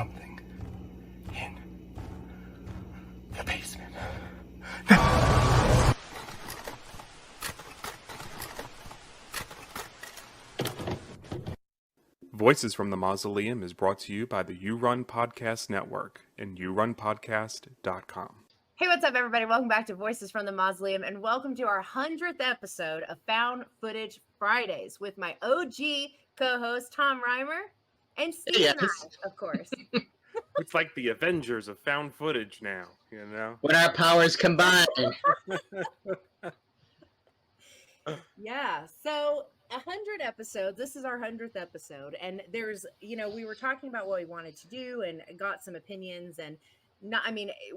something in the basement. Voices from the Mausoleum is brought to you by the You Run Podcast Network and yourunpodcast.com. Hey, what's up, everybody? Welcome back to Voices from the Mausoleum, and welcome to our 100th episode of Found Footage Fridays with my OG co-host, Tom Reimer, and Steve and I, of course. It's like the Avengers of found footage now, you know? When our powers combine. Yeah, so 100 episodes. This is our 100th episode, and there's, we were talking about what we wanted to do and got some opinions, and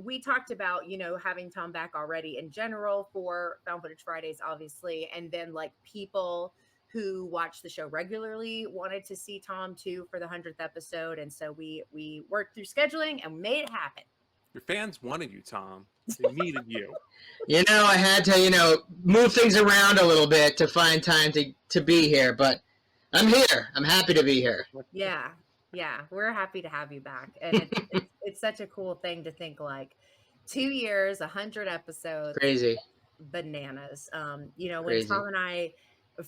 we talked about, having Tom back already in general for Found Footage Fridays, obviously. And then like people who watch the show regularly wanted to see Tom too for the 100th episode. And so we worked through scheduling and made it happen. Your fans wanted you, Tom. They needed you. I had to, move things around a little bit to find time to be here, but I'm here. I'm happy to be here. Yeah, we're happy to have you back. And it's such a cool thing to think, like 2 years, 100 episodes. Crazy. Bananas. When Crazy. Tom and I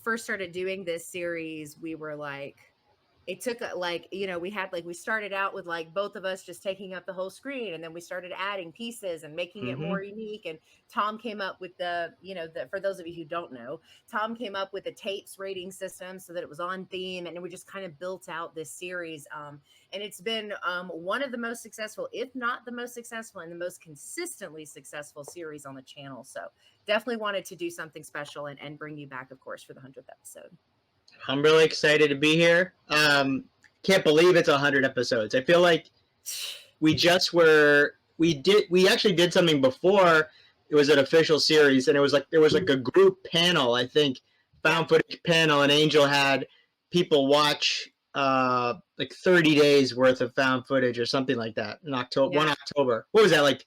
first started doing this series, we were like, it took we started out with like both of us just taking up the whole screen, and then we started adding pieces and making it more unique. And Tom came up with for those of you who don't know, Tom came up with a tapes rating system so that it was on theme, and we just kind of built out this series. And it's been one of the most successful, if not the most successful, and the most consistently successful series on the channel. So definitely wanted to do something special and bring you back, of course, for the 100th episode. I'm really excited to be here. Can't believe it's 100 episodes. I feel like we actually did something before it was an official series, and it was like there was like a group panel, I think, found footage panel, and Angel had people watch like 30 days worth of found footage or something like that in October. 1 October. What was that, like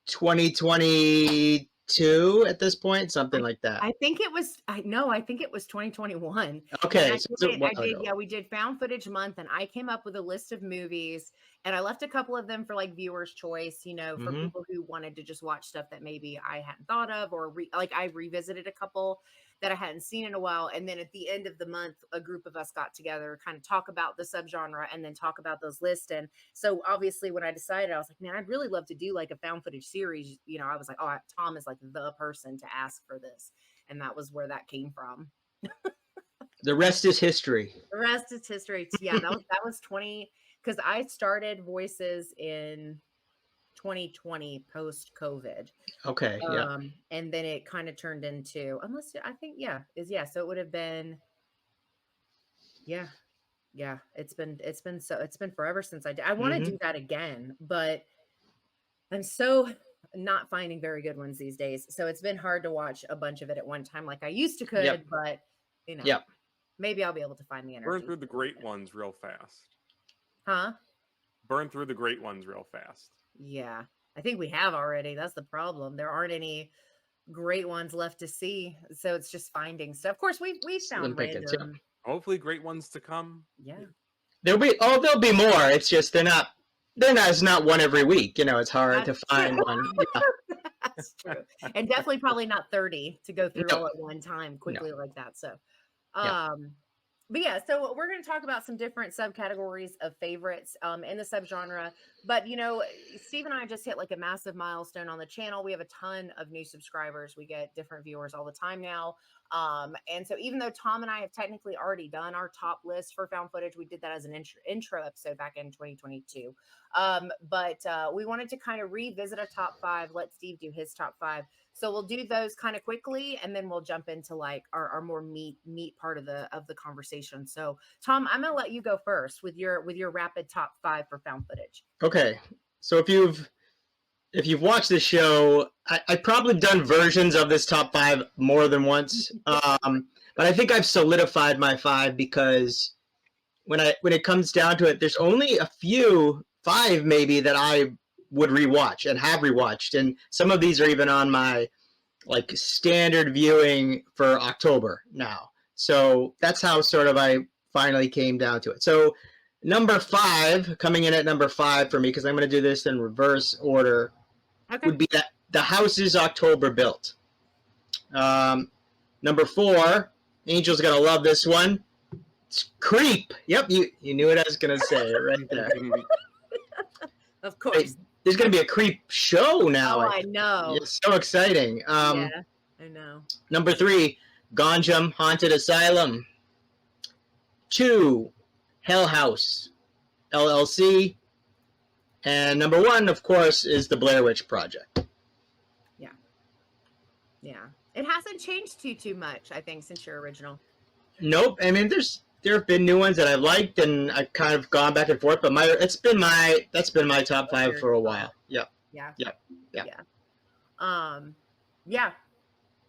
2022 at this point? Something like that. I think it was 2021. Okay. We did Found Footage Month, and I came up with a list of movies, and I left a couple of them for like viewers' choice, for people who wanted to just watch stuff that maybe I hadn't thought of, or I revisited a couple that I hadn't seen in a while. And then at the end of the month, a group of us got together, kind of talk about the subgenre and then talk about those lists. And so obviously when I decided, I was like, man, I'd really love to do like a found footage series. I was like, oh, Tom is like the person to ask for this. And that was where that came from. The rest is history. The rest is history. Yeah, that was 20, because I started Voices in 2020 post COVID. Okay. Yeah. And then it kind of turned into, so it would have been, it's been forever since I did. I want to do that again, but I'm so not finding very good ones these days. So it's been hard to watch a bunch of it at one time like I used to could, but maybe I'll be able to find the energy. Burn through the great ones real fast. Huh? Burn through the great ones real fast. Yeah, I think we have already. That's the problem. There aren't any great ones left to see, so it's just finding stuff. Of course, we found random. Hopefully, great ones to come. Yeah, there'll be more. It's just it's not one every week. It's hard to find one. Yeah. That's true, and definitely probably not 30 to go through all at one time quickly like that. So, But yeah, so we're going to talk about some different subcategories of favorites in the subgenre. But, Steve and I just hit like a massive milestone on the channel. We have a ton of new subscribers. We get different viewers all the time now. And so even though Tom and I have technically already done our top list for found footage, we did that as an intro episode back in 2022. But we wanted to kind of revisit a top 5, let Steve do his top 5. So we'll do those kind of quickly, and then we'll jump into like our more meat part of the conversation. So Tom, I'm gonna let you go first with your rapid top 5 for found footage. Okay. So if you've watched the show, I've probably done versions of this top 5 more than once. But I think I've solidified my 5 because when it comes down to it, there's only a few, 5 maybe, that I would rewatch and have rewatched, and some of these are even on my like standard viewing for October now. So that's how sort of I finally came down to it. So Number 5, coming in at number 5 for me, because I'm going to do this in reverse order, Okay. would be that The House is October Built. Number 4, Angel's going to love this one. It's Creep. Yep, you knew what I was going to say right there. Of course. There's going to be a Creep show now. Oh, I know. It's so exciting. Yeah, I know. Number 3, Gonjam Haunted Asylum. 2, Hell House, LLC. And number 1, of course, is the Blair Witch Project. Yeah. It hasn't changed too much, I think, since your original. Nope. I mean, there have been new ones that I've liked, and I've kind of gone back and forth. But that's been my top 5 for a while. Yep. Yeah. Yep. Yep. Yeah. Yeah.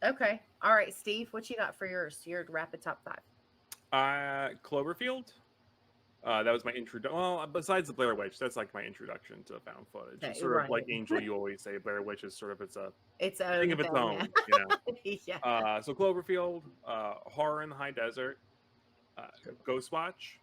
Okay. All right, Steve, what you got for your rapid top 5? Cloverfield. That was my introduction. Well, besides the Blair Witch, that's like my introduction to found footage. Okay, It's sort of right. like Angel, you always say Blair Witch is sort of It's a thing of its own. You know? Yeah. So Cloverfield, Horror in the High Desert, Ghostwatch,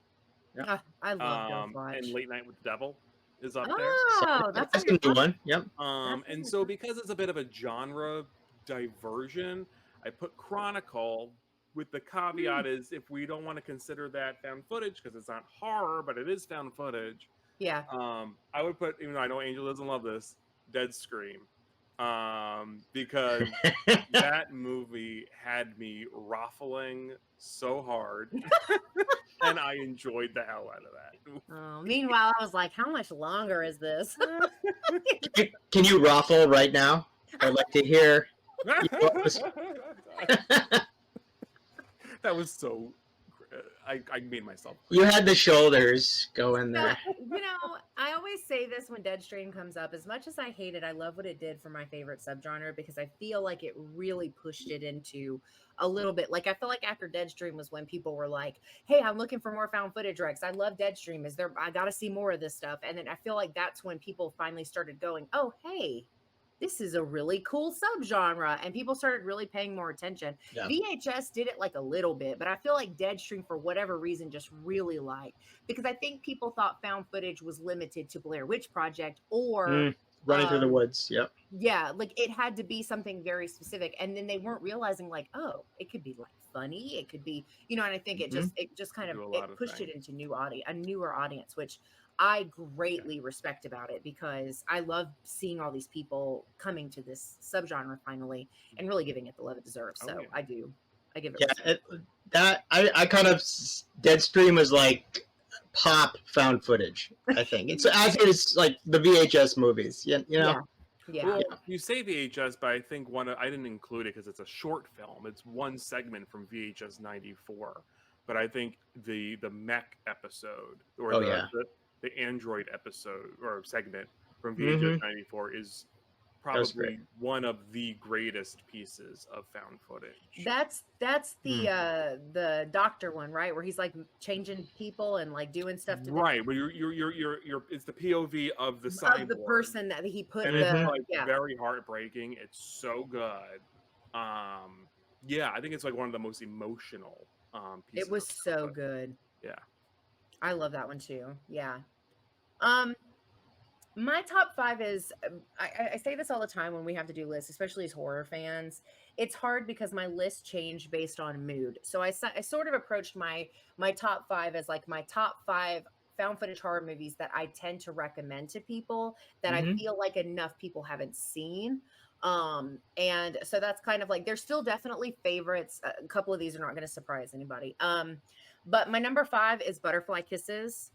I love Ghostwatch. and Late Night with the Devil is up there. Oh, that's a new one. Yep. And so because it's a bit of a genre diversion, I put Chronicle with the caveat is if we don't want to consider that found footage because it's not horror, but it is found footage. Yeah. I would put, even though I know Angel doesn't love this, Dead Scream. Because that movie had me ruffling so hard and I enjoyed the hell out of that. Oh, meanwhile, I was like, how much longer is this? Can you raffle right now? I'd like to hear. That was so. I made myself. You had the shoulders go in there. I always say this when Deadstream comes up. As much as I hate it, I love what it did for my favorite subgenre because I feel like it really pushed it into a little bit. Like I feel like after Deadstream was when people were like, "Hey, I'm looking for more found footage Rex. I love Deadstream. I got to see more of this stuff." And then I feel like that's when people finally started going, "Oh, hey, this is a really cool subgenre," and people started really paying more attention. Yeah. VHS did it like a little bit, but I feel like Deadstream for whatever reason just really liked, because I think people thought found footage was limited to Blair Witch Project or Running through the woods. Yep. yeah, like it had to be something very specific, and then they weren't realizing like, oh, it could be like funny, it could be, and I think it just kind of it pushed it into a newer audience, which I greatly respect about it because I love seeing all these people coming to this subgenre finally and really giving it the love it deserves. So I give it. Yeah, I kind of Deadstream was like pop found footage. I think it's as it is like the VHS movies. You know. Yeah. Well, you say VHS, but I think I didn't include it because it's a short film. It's one segment from VHS 94, but I think the mech episode or the Android episode or segment from VHS 94 is probably one of the greatest pieces of found footage. That's the doctor one, right? Where he's like changing people and like doing stuff to right. But you're it's the POV of the cyborg, of the person that he put and it's very heartbreaking. It's so good. Yeah, I think it's like one of the most emotional pieces. It was so good. Yeah. I love that one too. Yeah. My top 5 is, I say this all the time when we have to do lists, especially as horror fans. It's hard because my lists change based on mood. So I sort of approached my top 5 as like my top 5 found footage horror movies that I tend to recommend to people that I feel like enough people haven't seen. And so that's kind of like, there's still definitely favorites. A couple of these are not going to surprise anybody. But my number 5 is Butterfly Kisses.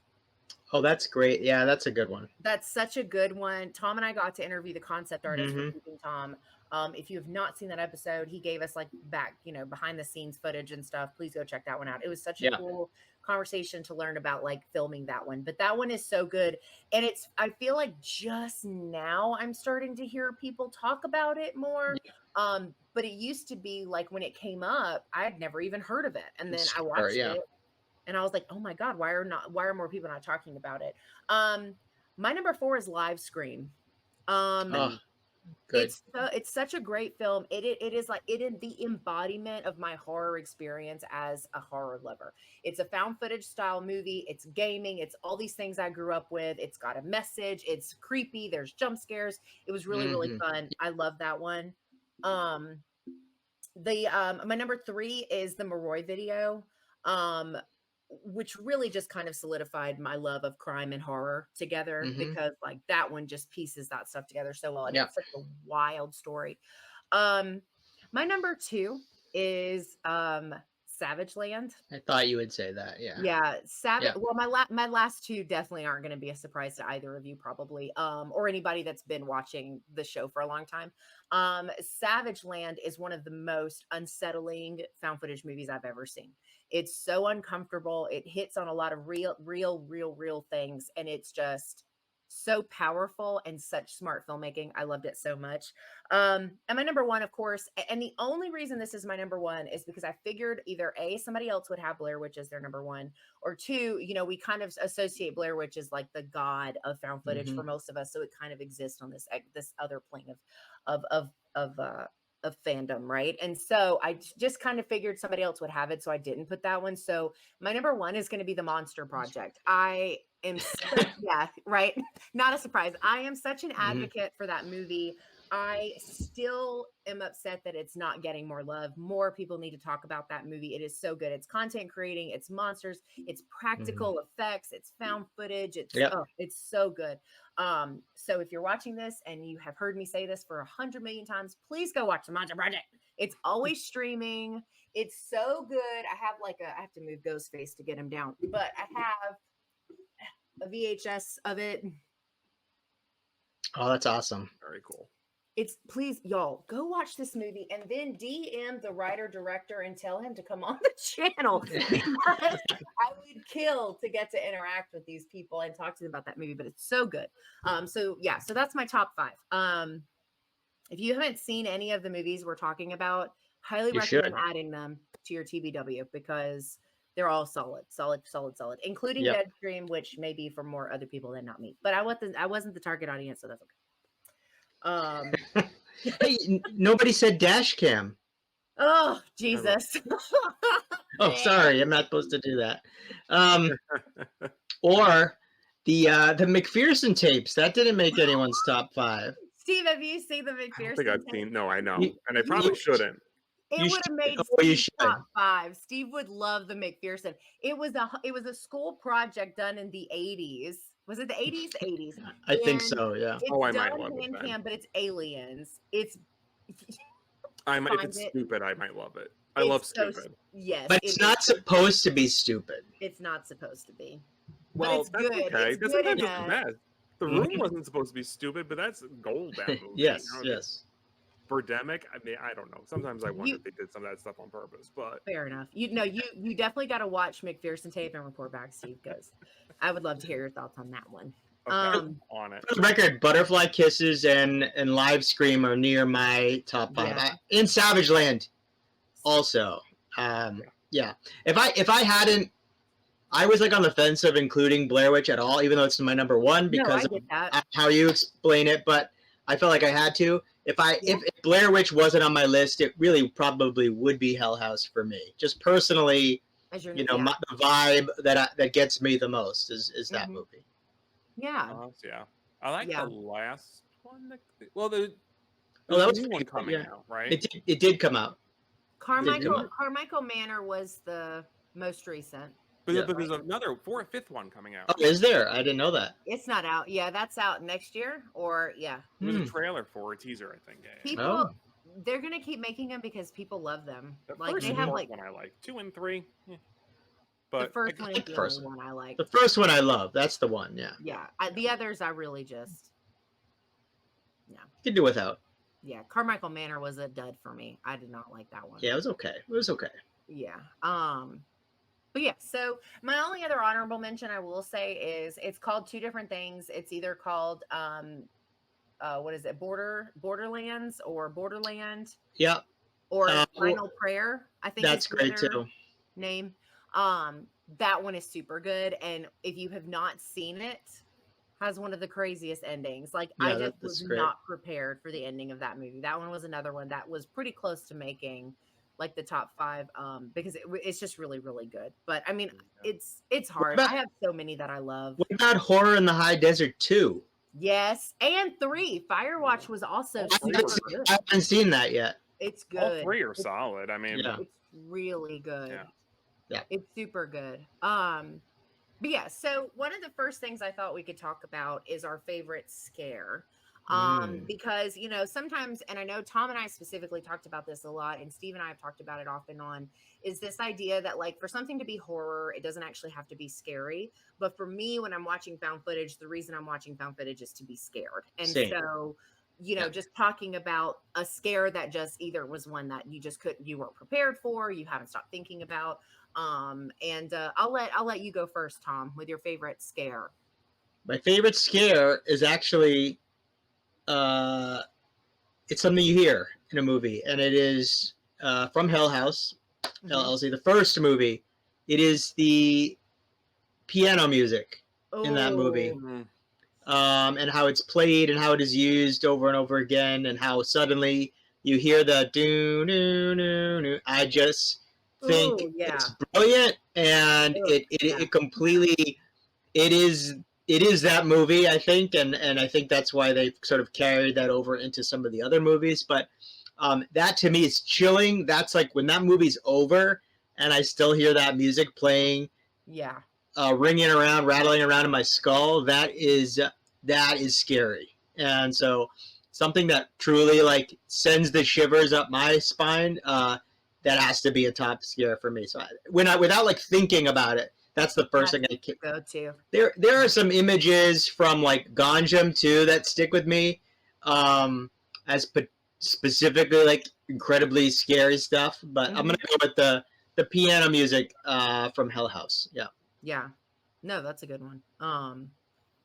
Oh, that's great. Yeah, that's a good one. That's such a good one. Tom and I got to interview the concept artist for Peeping Tom. If you have not seen that episode, he gave us like behind the scenes footage and stuff. Please go check that one out. It was such a cool conversation to learn about like filming that one. But that one is so good. And I feel like just now I'm starting to hear people talk about it more. But it used to be like when it came up, I had never even heard of it. And then I watched it. And I was like, oh my God, why are more people not talking about it? My number 4 is Live Scream. Good. It's such a great film. It is like it is the embodiment of my horror experience as a horror lover. It's a found footage style movie. It's gaming. It's all these things I grew up with. It's got a message. It's creepy. There's jump scares. It was really Mhm. fun. I love that one. Um, my number 3 is the Moroi video. Um, which really just kind of solidified my love of crime and horror together Mhm. because like that one just pieces that stuff together so well and Yeah. it's such a wild story. um my number 2 is Savage Land. I thought you would say that. Yeah. Yeah, Savage. Yeah. Well, my last 2 definitely aren't going to be a surprise to either of you, probably, or anybody that's been watching the show for a long time. Savage Land is one of the most unsettling found footage movies I've ever seen. It's so uncomfortable. It hits on a lot of real things, and it's just so powerful and such smart filmmaking. I loved it so much. And my number 1, of course, and the only reason this is my number 1 is because I figured either A, somebody else would have Blair Witch as their number 1, or 2, we kind of associate Blair Witch as like the god of found footage for most of us, so it kind of exists on this other plane of fandom, right? And so I just kind of figured somebody else would have it, so I didn't put that one. So my number 1 is going to be The Monster Project. I am yeah, right. Not a surprise. I am such an advocate for that movie. I still am upset that it's not getting more love. More people need to talk about that movie. It is so good. It's content creating, it's monsters, it's practical effects, it's found footage. It's so good. So if you're watching this and you have heard me say this for 100 million times, please go watch The Monster Project. It's always streaming. It's so good. I have to move Ghostface to get him down, but I have a VHS of it. Oh, that's awesome. Very cool. Please, y'all, go watch this movie and then DM the writer director and tell him to come on the channel. Because I would kill to get to interact with these people and talk to them about that movie, but it's so good. So that's my top 5. If you haven't seen any of the movies we're talking about, highly recommend adding them to your TBW because they're all solid, including Deadstream, which may be for more other people than not me. But I wasn't the target audience, so that's okay. Hey, nobody said dash cam. Oh, Jesus. Oh, sorry, I'm not supposed to do that. Or the McPherson tapes, that didn't make anyone's top 5. Steve, have you seen the McPherson? I don't think I've seen. No, I know, You- and I probably shouldn't. It would have made Steve's top 5. Steve would love the McPherson. It was a school project done in the 80s. Was it the 80s? 80s. I think so, yeah. It's I done might love it hand, but it's aliens. It's If it's stupid, I might love it. I It's love so stupid. yes. But it's not supposed to be stupid. It's not supposed to be. Well, it's that's good. okay. It's That's good sometimes enough. it's the best. The Room wasn't supposed to be stupid, but that's gold. That movie. Yes, you know? yes. Birdemic. I mean, I don't know. Sometimes I wonder if they did some of that stuff on purpose, but Fair enough. You definitely got to watch McPherson tape and report back, Steve, because I would love to hear your thoughts on that one. okay, on it. For the record, Butterfly Kisses and Live Scream are near my top 5. Yeah. In Savage Land, also. Yeah. If I hadn't, I was like on the fence of including Blair Witch at all, even though it's my number 1 because I get that. of how you explain it. But I felt like I had to. If Blair Witch wasn't on my list, it really probably would be Hell House for me. Just personally, the vibe that gets me the most is that movie. Yeah. Yeah. I like the last one. Well, that was was new one pretty- coming yeah. out, right? It did come out. Carmichael Manor was the most recent. But, Yeah. but there's another fifth one coming out. Oh, is there? I didn't know that. It's not out. Yeah, that's out next year. Or There's a trailer for a teaser, I think. Yeah. people they're gonna keep making them because people love them. The Like first they have one I like 2 and 3. Yeah. But the first one is like the the first only one I like. The first one I love. That's the one. Yeah. Yeah, the others I really just You can do without. Carmichael Manor was a dud for me. I did not like that one. Yeah, it was okay. It was okay. Yeah. But yeah, so my only other honorable mention I will say is it's called 2 different things. It's either called what is it? Borderlands or Borderland. Yeah. Or Final Prayer. I think that's great too. Name. That one is super good. And if you have not seen it, has one of the craziest endings. Like I Yeah, just that's was great. not prepared for the ending of that movie. That one was another one that was pretty close to making like the top 5 because it's just really really good. But I mean, it's hard. about- I have so many that I love. What about Horror in the High Desert 2? Yes, and 3. Firewatch was also All three super were good. good. I haven't seen that yet. It's All good. 3 are solid. I mean, Yeah. It's really good. Yeah. Yeah. It's super good. But yeah, so one of the first things I thought we could talk about is our favorite scare. Because you know, sometimes, and I know Tom and I specifically talked about this a lot, and Steve and I have talked about it off and on, is this idea that like for something to be horror, it doesn't actually have to be scary. But for me, when I'm watching found footage, the reason I'm watching found footage is to be scared. And Same. so, you know, Yeah. just talking about a scare that just either was one that you weren't prepared for, you haven't stopped thinking about. And I'll let you go first, Tom, with your favorite scare. My favorite scare is actually it's something you hear in a movie, and it is from Hell House, LLC, the first movie. It is the piano music in that movie, Oh, and how it's played and how it is used over and over again, and how suddenly you hear the do do do do. I just think ooh, yeah. it's brilliant, and Ugh, yeah. it completely it is that movie, I think, and I think that's why they sort of carried that over into some of the other movies. But that to me is chilling. That's like when that movie's over and I still hear that music playing, Yeah. ringing around, rattling around in my skull. That is scary. And so something that truly like sends the shivers up my spine. That has to be a top scare for me. So without like thinking about it, that's the first thing I can go to. There are some images from like Ganjam too that stick with me, as specifically like incredibly scary stuff. But I'm gonna go with the piano music from Hell House. Yeah. Yeah. No, that's a good one.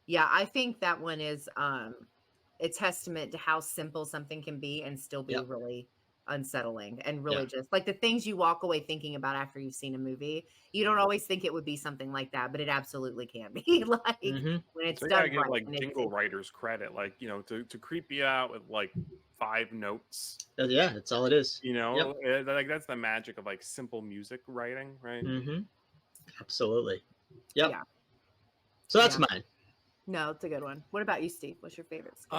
Yeah, I think that one is a testament to how simple something can be and still be Yep. really unsettling and really Yeah. just like the things you walk away thinking about after you've seen a movie. You don't always think it would be something like that, but it absolutely can be like Mhm. when it's So you done gotta give right. like and it's- jingle writers credit, like you know, to creep you out with like 5 notes. Yeah, that's all it is. You know, like that's the magic of like simple music writing, right? Mhm. Absolutely. Yep. Yeah. So that's Yeah. mine. No, it's a good one. What about you, Steve? What's your favorite scare?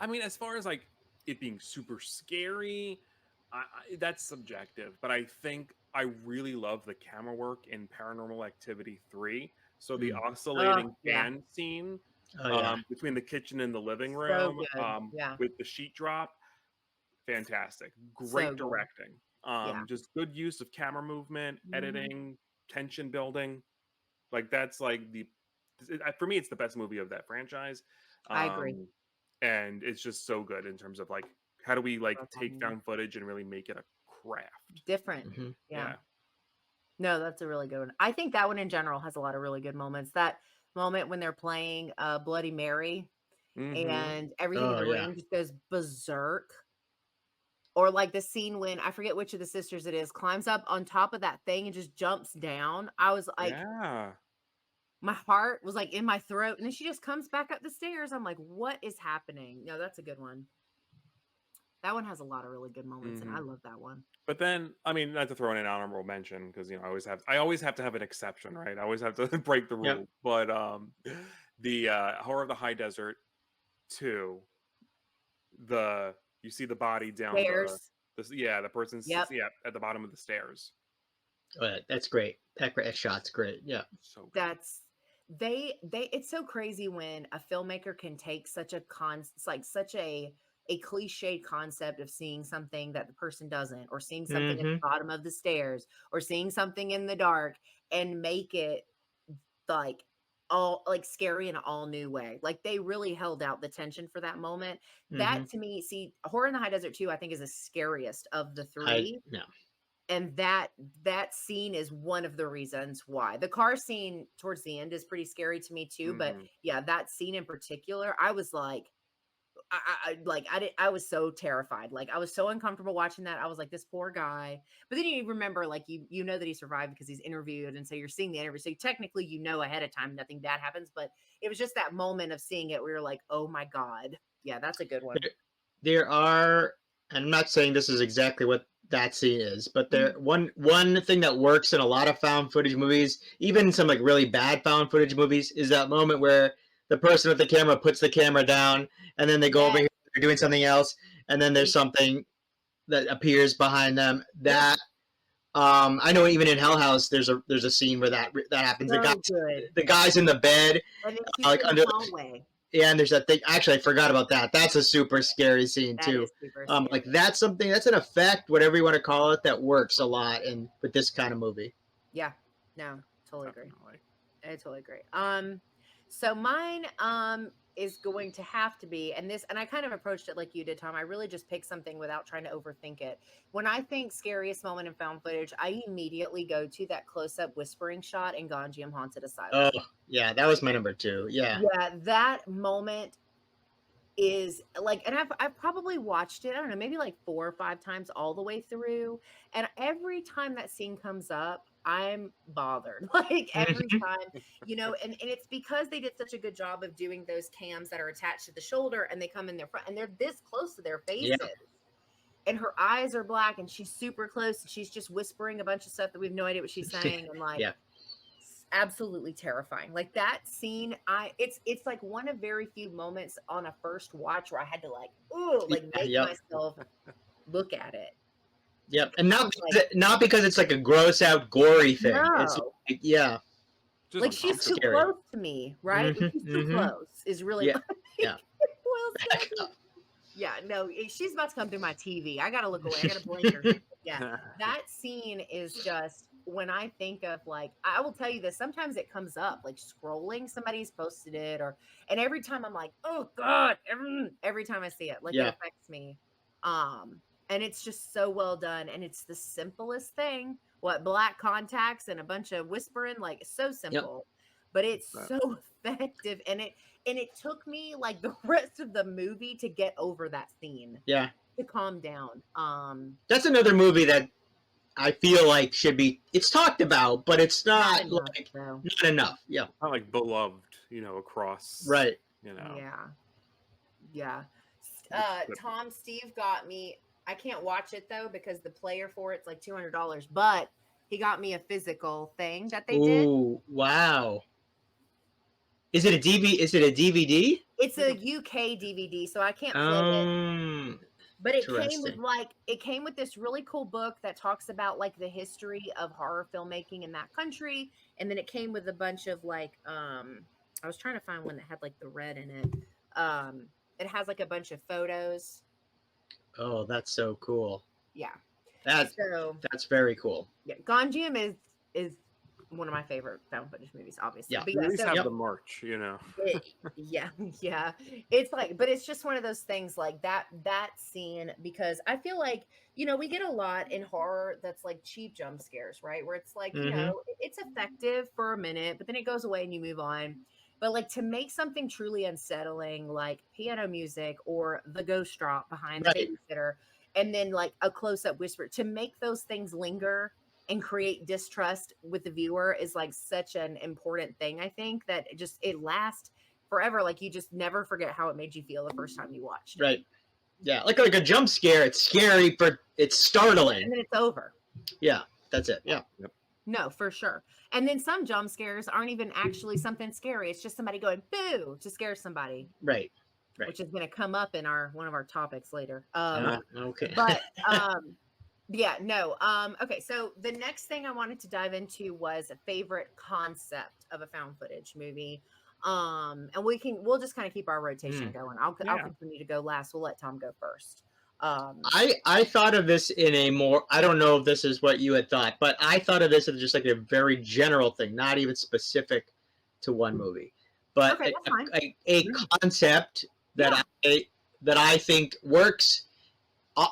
I mean, as far as like it being super scary, that's subjective. But I think I really love the camera work in Paranormal Activity 3. So the oscillating yeah. fan scene Oh yeah. between the kitchen and the living So room, good. Yeah. with the sheet drop, fantastic, So great good. directing, Yeah. just good use of camera movement, Mhm. editing, tension building. Like that's like for me, it's the best movie of that franchise. I agree. And it's just so good in terms of like how do we like That's take awesome. down footage and really make it a craft. Different. Mhm. Yeah. No, that's a really good one. I think that one in general has a lot of really good moments. That moment when they're playing Bloody Mary Mhm. and everything in Oh the yeah. room just goes berserk. Or like the scene when I forget which of the sisters it is, climbs up on top of that thing and just jumps down. I was like, Yeah. my heart was like in my throat. And then she just comes back up the stairs. I'm like, what is happening? No, that's a good one. That one has a lot of really good moments, and I Mhm. love that one. But then, I mean, not to throw in an honorable mention because you know I always have to have an exception, right? I always have to break the Yep. rule. But the Horror of the High Desert 2, you see the body down Stairs. the person's Yep. at the bottom of the stairs. Oh, yeah. That's great. That shot's great. Yeah. So good. That's it's so crazy when a filmmaker can take such a such a cliched concept of seeing something that the person doesn't, or seeing something at the bottom of the stairs, or seeing something in the dark, and make it like all like scary in an all new way. Like they really held out the tension for that moment. That to me, see, Horror in the High Desert 2, I think is the scariest of the three. No. And that scene is one of the reasons why. The car scene towards the end is pretty scary to me too, but Mhm. yeah, that scene in particular, I was like, I was so terrified. Like I was so uncomfortable watching that. I was like, this poor guy. But then you remember, like you know that he survived because he's interviewed, and so you're seeing the interview. So technically, you know ahead of time nothing bad happens. But it was just that moment of seeing it where you're like, oh my god, yeah, that's a good one. There are, and I'm not saying this is exactly what that scene is, but there one thing that works in a lot of found footage movies, even some like really bad found footage movies, is that moment where the person with the camera puts the camera down, and then they go over here, they're doing something else, and then there's something that appears behind them. That I know even in Hell House, there's a scene where that happens. So the guy's in the bed, like under the hallway. Yeah, and there's that thing. Actually, I forgot about that. That's a super scary scene That too. is super scary. Like that's an effect, whatever you want to call it, that works a lot in with this kind of movie. Yeah, no, totally agree. Definitely. I totally agree. So mine is going to have to be, and I kind of approached it like you did, Tom. I really just picked something without trying to overthink it. When I think scariest moment in found footage, I immediately go to that close-up whispering shot in Gonjiam Haunted Asylum. Oh, yeah, that was my number 2. Yeah. Yeah, that moment is like, and I've probably watched it, I don't know, maybe like 4 or 5 times all the way through. And every time that scene comes up, I'm bothered. Like every time, and it's because they did such a good job of doing those cams that are attached to the shoulder and they come in their front and they're this close to their faces. Yeah. And her eyes are black and she's super close. And she's just whispering a bunch of stuff that we have no idea what she's saying. And like, absolutely terrifying. Like that scene, it's like one of very few moments on a first watch where I had to make myself look at it. Yep, and not because it's like a gross out gory thing. No. It's like, Just like she's too scary. close to me, right? She's too close is really yeah. Yeah, no, she's about to come through my TV. I gotta look away. I gotta blink her. Yeah, that scene is just, when I think of, like, I will tell you this, sometimes it comes up, like scrolling, somebody's posted it, and every time I'm like, oh God, every time I see it, like it affects me. And it's just so well done. And it's the simplest thing. Black contacts and a bunch of whispering, like so simple, but it's so effective. And it took me like the rest of the movie to get over that scene. Yeah. To calm down. That's another movie that I feel like it's talked about, but it's not enough. Yeah. Not like beloved, across. Right. Yeah. Tom, Steve got me. I can't watch it though because the player for it's like $200, but he got me a physical thing that they did. Ooh, wow. Is it a DVD? It's a UK DVD, so I can't flip it. But it came with this really cool book that talks about like the history of horror filmmaking in that country, and then it came with a bunch of like I was trying to find one that had like the red in it. It has like a bunch of photos. Oh, that's so cool. Yeah. That's very cool. Yeah. Gonjiam is one of my favorite found footage movies, obviously. Yeah. But at least have the march, Yeah. It's like, but it's just one of those things like that scene, because I feel like, we get a lot in horror that's like cheap jump scares, right? Where it's like, it's effective for a minute, but then it goes away and you move on. But like to make something truly unsettling, like piano music or the ghost drop behind the babysitter, and then like a close-up whisper, to make those things linger and create distrust with the viewer is like such an important thing. I think that it lasts forever. Like you just never forget how it made you feel the first time you watched it. Right. Yeah. Like a jump scare. It's scary, but it's startling. And then it's over. Yeah. That's it. Yeah. Yep. No, for sure. And then some jump scares aren't even actually something scary. It's just somebody going boo to scare somebody. Right. Which is going to come up in one of our topics later. Okay. But okay. So the next thing I wanted to dive into was a favorite concept of a found footage movie. And we'll just kind of keep our rotation going. I'll continue to go last. We'll let Tom go first. I thought of this in a more, I don't know if this is what you had thought, but I thought of this as just like a very general thing, not even specific to one movie, but a concept that I think works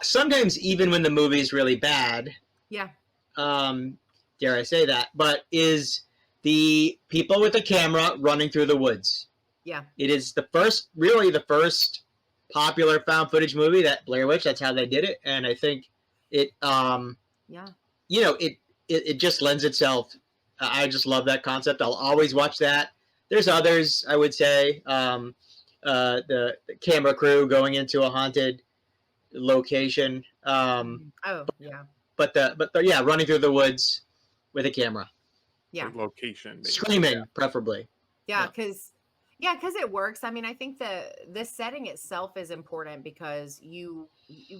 sometimes even when the movie is really bad. Yeah. Dare I say that, but is the people with the camera running through the woods. Yeah. It is the first popular found footage movie, that Blair Witch. That's how they did it, and I think it, Yeah. you know, it just lends itself. I just love that concept. I'll always watch that. There's others, I would say. The camera crew going into a haunted location. Oh, yeah. But yeah, running through the woods with a camera, Yeah. Like location. basically, screaming, yeah. preferably. Yeah, because it works. I mean, I think the setting itself is important because you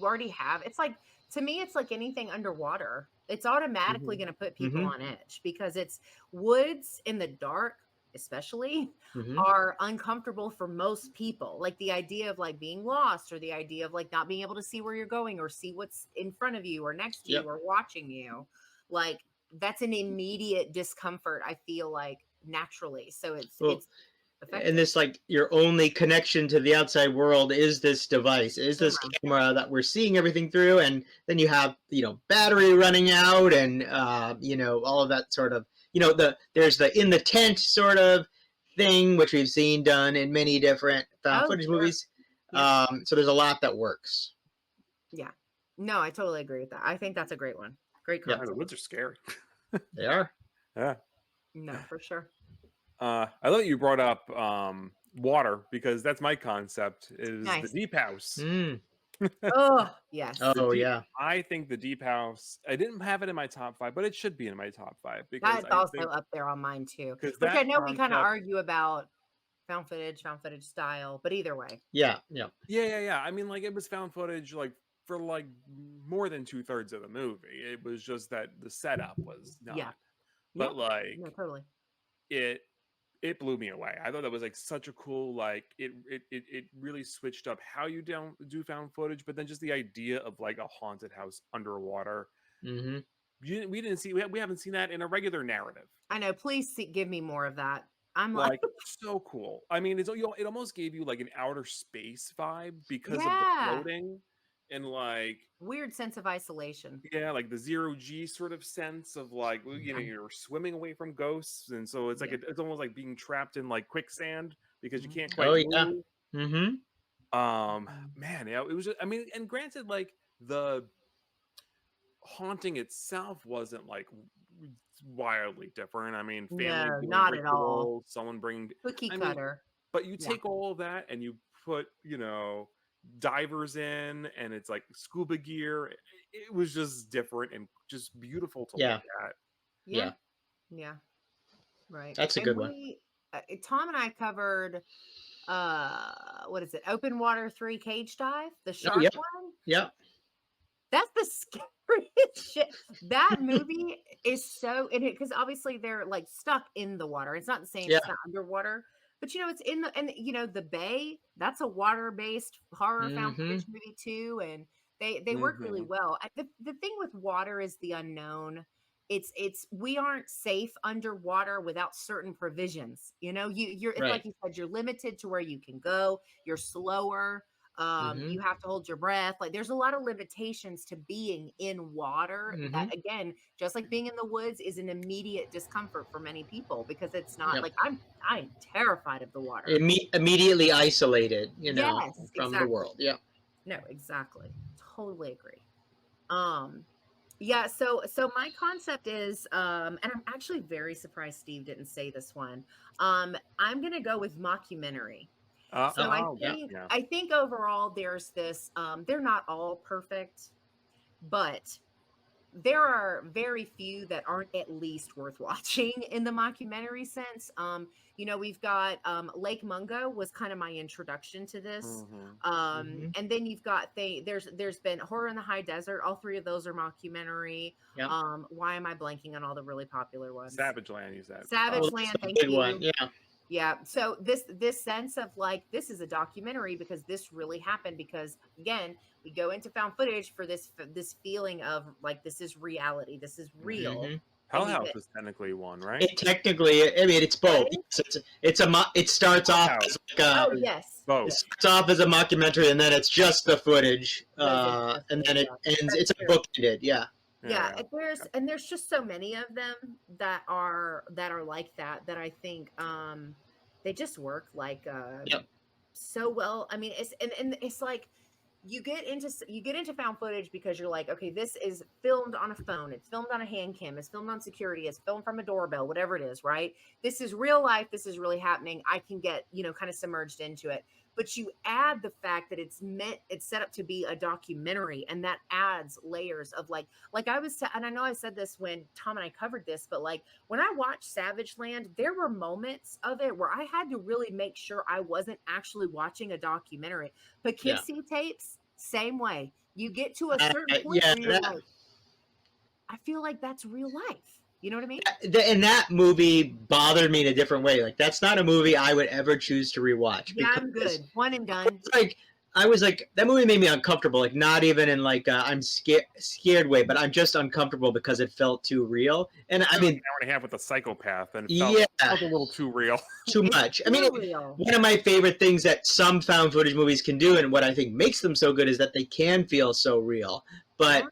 already have. It's like, to me, it's like anything underwater. It's automatically Mhm. going to put people Mhm. on edge because it's woods in the dark, especially, Mhm. are uncomfortable for most people. Like the idea of like being lost, or the idea of like not being able to see where you're going or see what's in front of you or next to Yep. you or watching you. Like that's an immediate discomfort, I feel like, naturally. So it's Well, effective. and this, like, your only connection to the outside world is this device, is this camera that we're seeing everything through, and then you have, battery running out, and all of that sort of, there's the in the tent sort of thing, which we've seen done in many different found footage movies. Yeah. So there's a lot that works. Yeah. No, I totally agree with that. I think that's a great one. Great Yeah. Yeah, the concept. woods are scary. They are. Yeah. No, for sure. I thought you brought up water, because that's my concept, is Nice. the deep house. Mm. Oh, yes. Oh, yeah. I think the deep house, I didn't have it in my top 5, but it should be in my top 5, because That's I also think, up there on mine too. 'cause Which I that know we kind of concept- argue about found footage style, but either way. Yeah. yeah. I mean, like, it was found footage, like, for like more than 2/3 of the movie. It was just that the setup was not. Yeah. But Yeah. like, No, totally. it blew me away. I thought that was like such a cool, like, it really switched up how you do found footage, but then just the idea of like a haunted house underwater. Mm-hmm. We haven't seen that in a regular narrative. I know. Please give me more of that. I'm like, Like, so cool. I mean, it almost gave you like an outer space vibe because of the Yeah. floating, and like, weird sense of isolation. yeah, like the 0G sort of sense of like, you're swimming away from ghosts, and so it's like it's almost like being trapped in like quicksand because you can't quite Oh, yeah. move. Mm-hmm. Man, yeah, it was just, I mean, and granted, like, the haunting itself wasn't like wildly different. I mean, family No, doing not at all. rituals, someone bringing, Cookie I mean, cutter. but you take all of that and you put, divers in, and it's like scuba gear. It was just different and just beautiful to look at. Yeah. Yeah. Right. That's a And good one. Tom and I covered what is it? Open Water 3 Cage Dive, the shark yeah. one. Yeah. That's the scariest shit. That movie is so in it, because obviously they're like stuck in the water. It's not the same. Yeah. It's not underwater, but it's in the bay. That's a water-based horror found footage movie too, and they work really well. The thing with water is the unknown. It's we aren't safe underwater without certain provisions. You're it's Right. like you said, you're limited to where you can go. You're slower. You have to hold your breath. Like, there's a lot of limitations to being in water. That, again, just like being in the woods, is an immediate discomfort for many people, because it's not like I'm terrified of the water. Immediately isolated, Yes, from exactly. the world. Yeah. No, exactly. Totally agree. Yeah, so my concept is, and I'm actually very surprised Steve didn't say this one. I'm gonna go with mockumentary. So I think overall there's this, they're not all perfect, but there are very few that aren't at least worth watching in the mockumentary sense. We've got Lake Mungo was kind of my introduction to this. And then you've got there's been Horror in the High Desert. All three of those are mockumentary. Yeah. Why am I blanking on all the really popular ones? Savage Land, you said. Savage Land, thank big you. one. Yeah. Yeah. So this sense of like, this is a documentary because this really happened, because again, we go into found footage for this feeling of like, this is reality. This is real. Hell House is technically one, right? It's both. It starts off as like yes. Both. It starts off as a mockumentary, and then it's just the footage, and then it ends. It's a bookended. Yeah. Yeah, and there's just so many of them that are like that I think they just work like so well. I mean, and it's like you get into found footage because you're like, okay, this is filmed on a phone, it's filmed on a hand cam, it's filmed on security, it's filmed from a doorbell, whatever it is, right? This is real life, this is really happening. I can get, kind of submerged into it. But you add the fact that it's set up to be a documentary, and that adds layers of like I was, and I know I said this when Tom and I covered this, but like when I watched Savage Land, there were moments of it where I had to really make sure I wasn't actually watching a documentary. Poughkeepsie tapes, same way. You get to a certain point where you're like, I feel like that's real life. You know what I mean? And that movie bothered me in a different way. Like, that's not a movie I would ever choose to rewatch. Yeah, I'm good. One and done. I was like, that movie made me uncomfortable. Like, not even in like I'm scared way, but I'm just uncomfortable because it felt too real. And I mean, an hour and a half with a psychopath, and it felt a little too real. Too much. I mean, one of my favorite things that some found footage movies can do, and what I think makes them so good, is that they can feel so real. But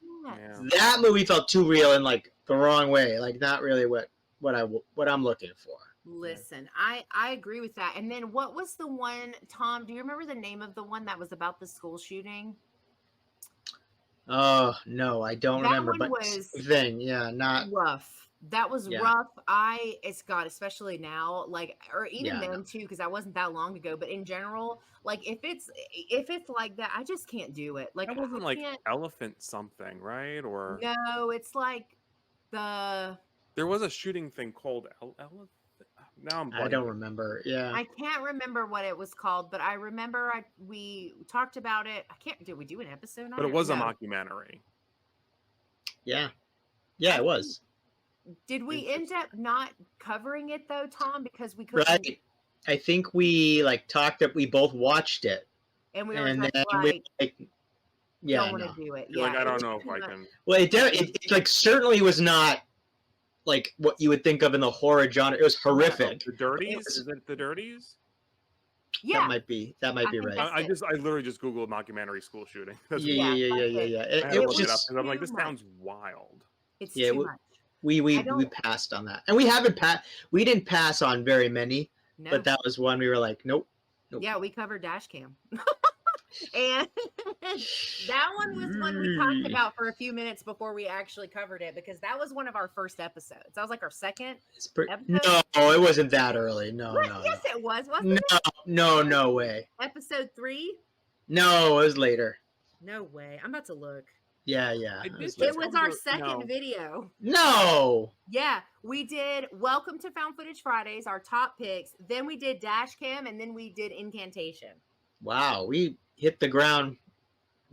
that movie felt too real in like the wrong way. Like, not really what I'm looking for. Listen, I agree with that. And then what was the one, Tom, do you remember the name of the one that was about the school shooting? Oh, no, I don't remember. But was not rough. That was rough. It's got, especially now, like, or even then too, because that wasn't that long ago, but in general, like if it's like that, I just can't do it. Like, that wasn't like Elephant something, right? Or no, it's like there was a shooting thing called Elephant. Now I don't remember. Yeah, I can't remember what it was called, but I remember we talked about it. Did we do an episode on it? But it was a mockumentary. Yeah, it was. Did we end up not covering it though, Tom? Because we couldn't. Right. I think we like talked that we both watched it, and we were don't want to do it. Yeah, like, I don't know if I can. Well, it like certainly was not like what you would think of in the horror genre. It was horrific. The Dirties? Is it the Dirties? Yeah, that might be right. I literally just googled mockumentary school shooting. Yeah. It was just, I'm like, this sounds wild. It's too much. We passed on that, and we didn't pass on very many, but that was one we were like, nope. Yeah, we covered Dash Cam. And that one was one we talked about for a few minutes before we actually covered it, because that was one of our first episodes. That was like our second episode. No, it wasn't that early. No. Yes, it was. Wasn't it? No way. Episode 3? No, it was later. No way. I'm about to look. Yeah. It was our second video. No. Yeah, we did Welcome to Found Footage Fridays, our top picks. Then we did Dash Cam, and then we did Incantation. Wow, we hit the ground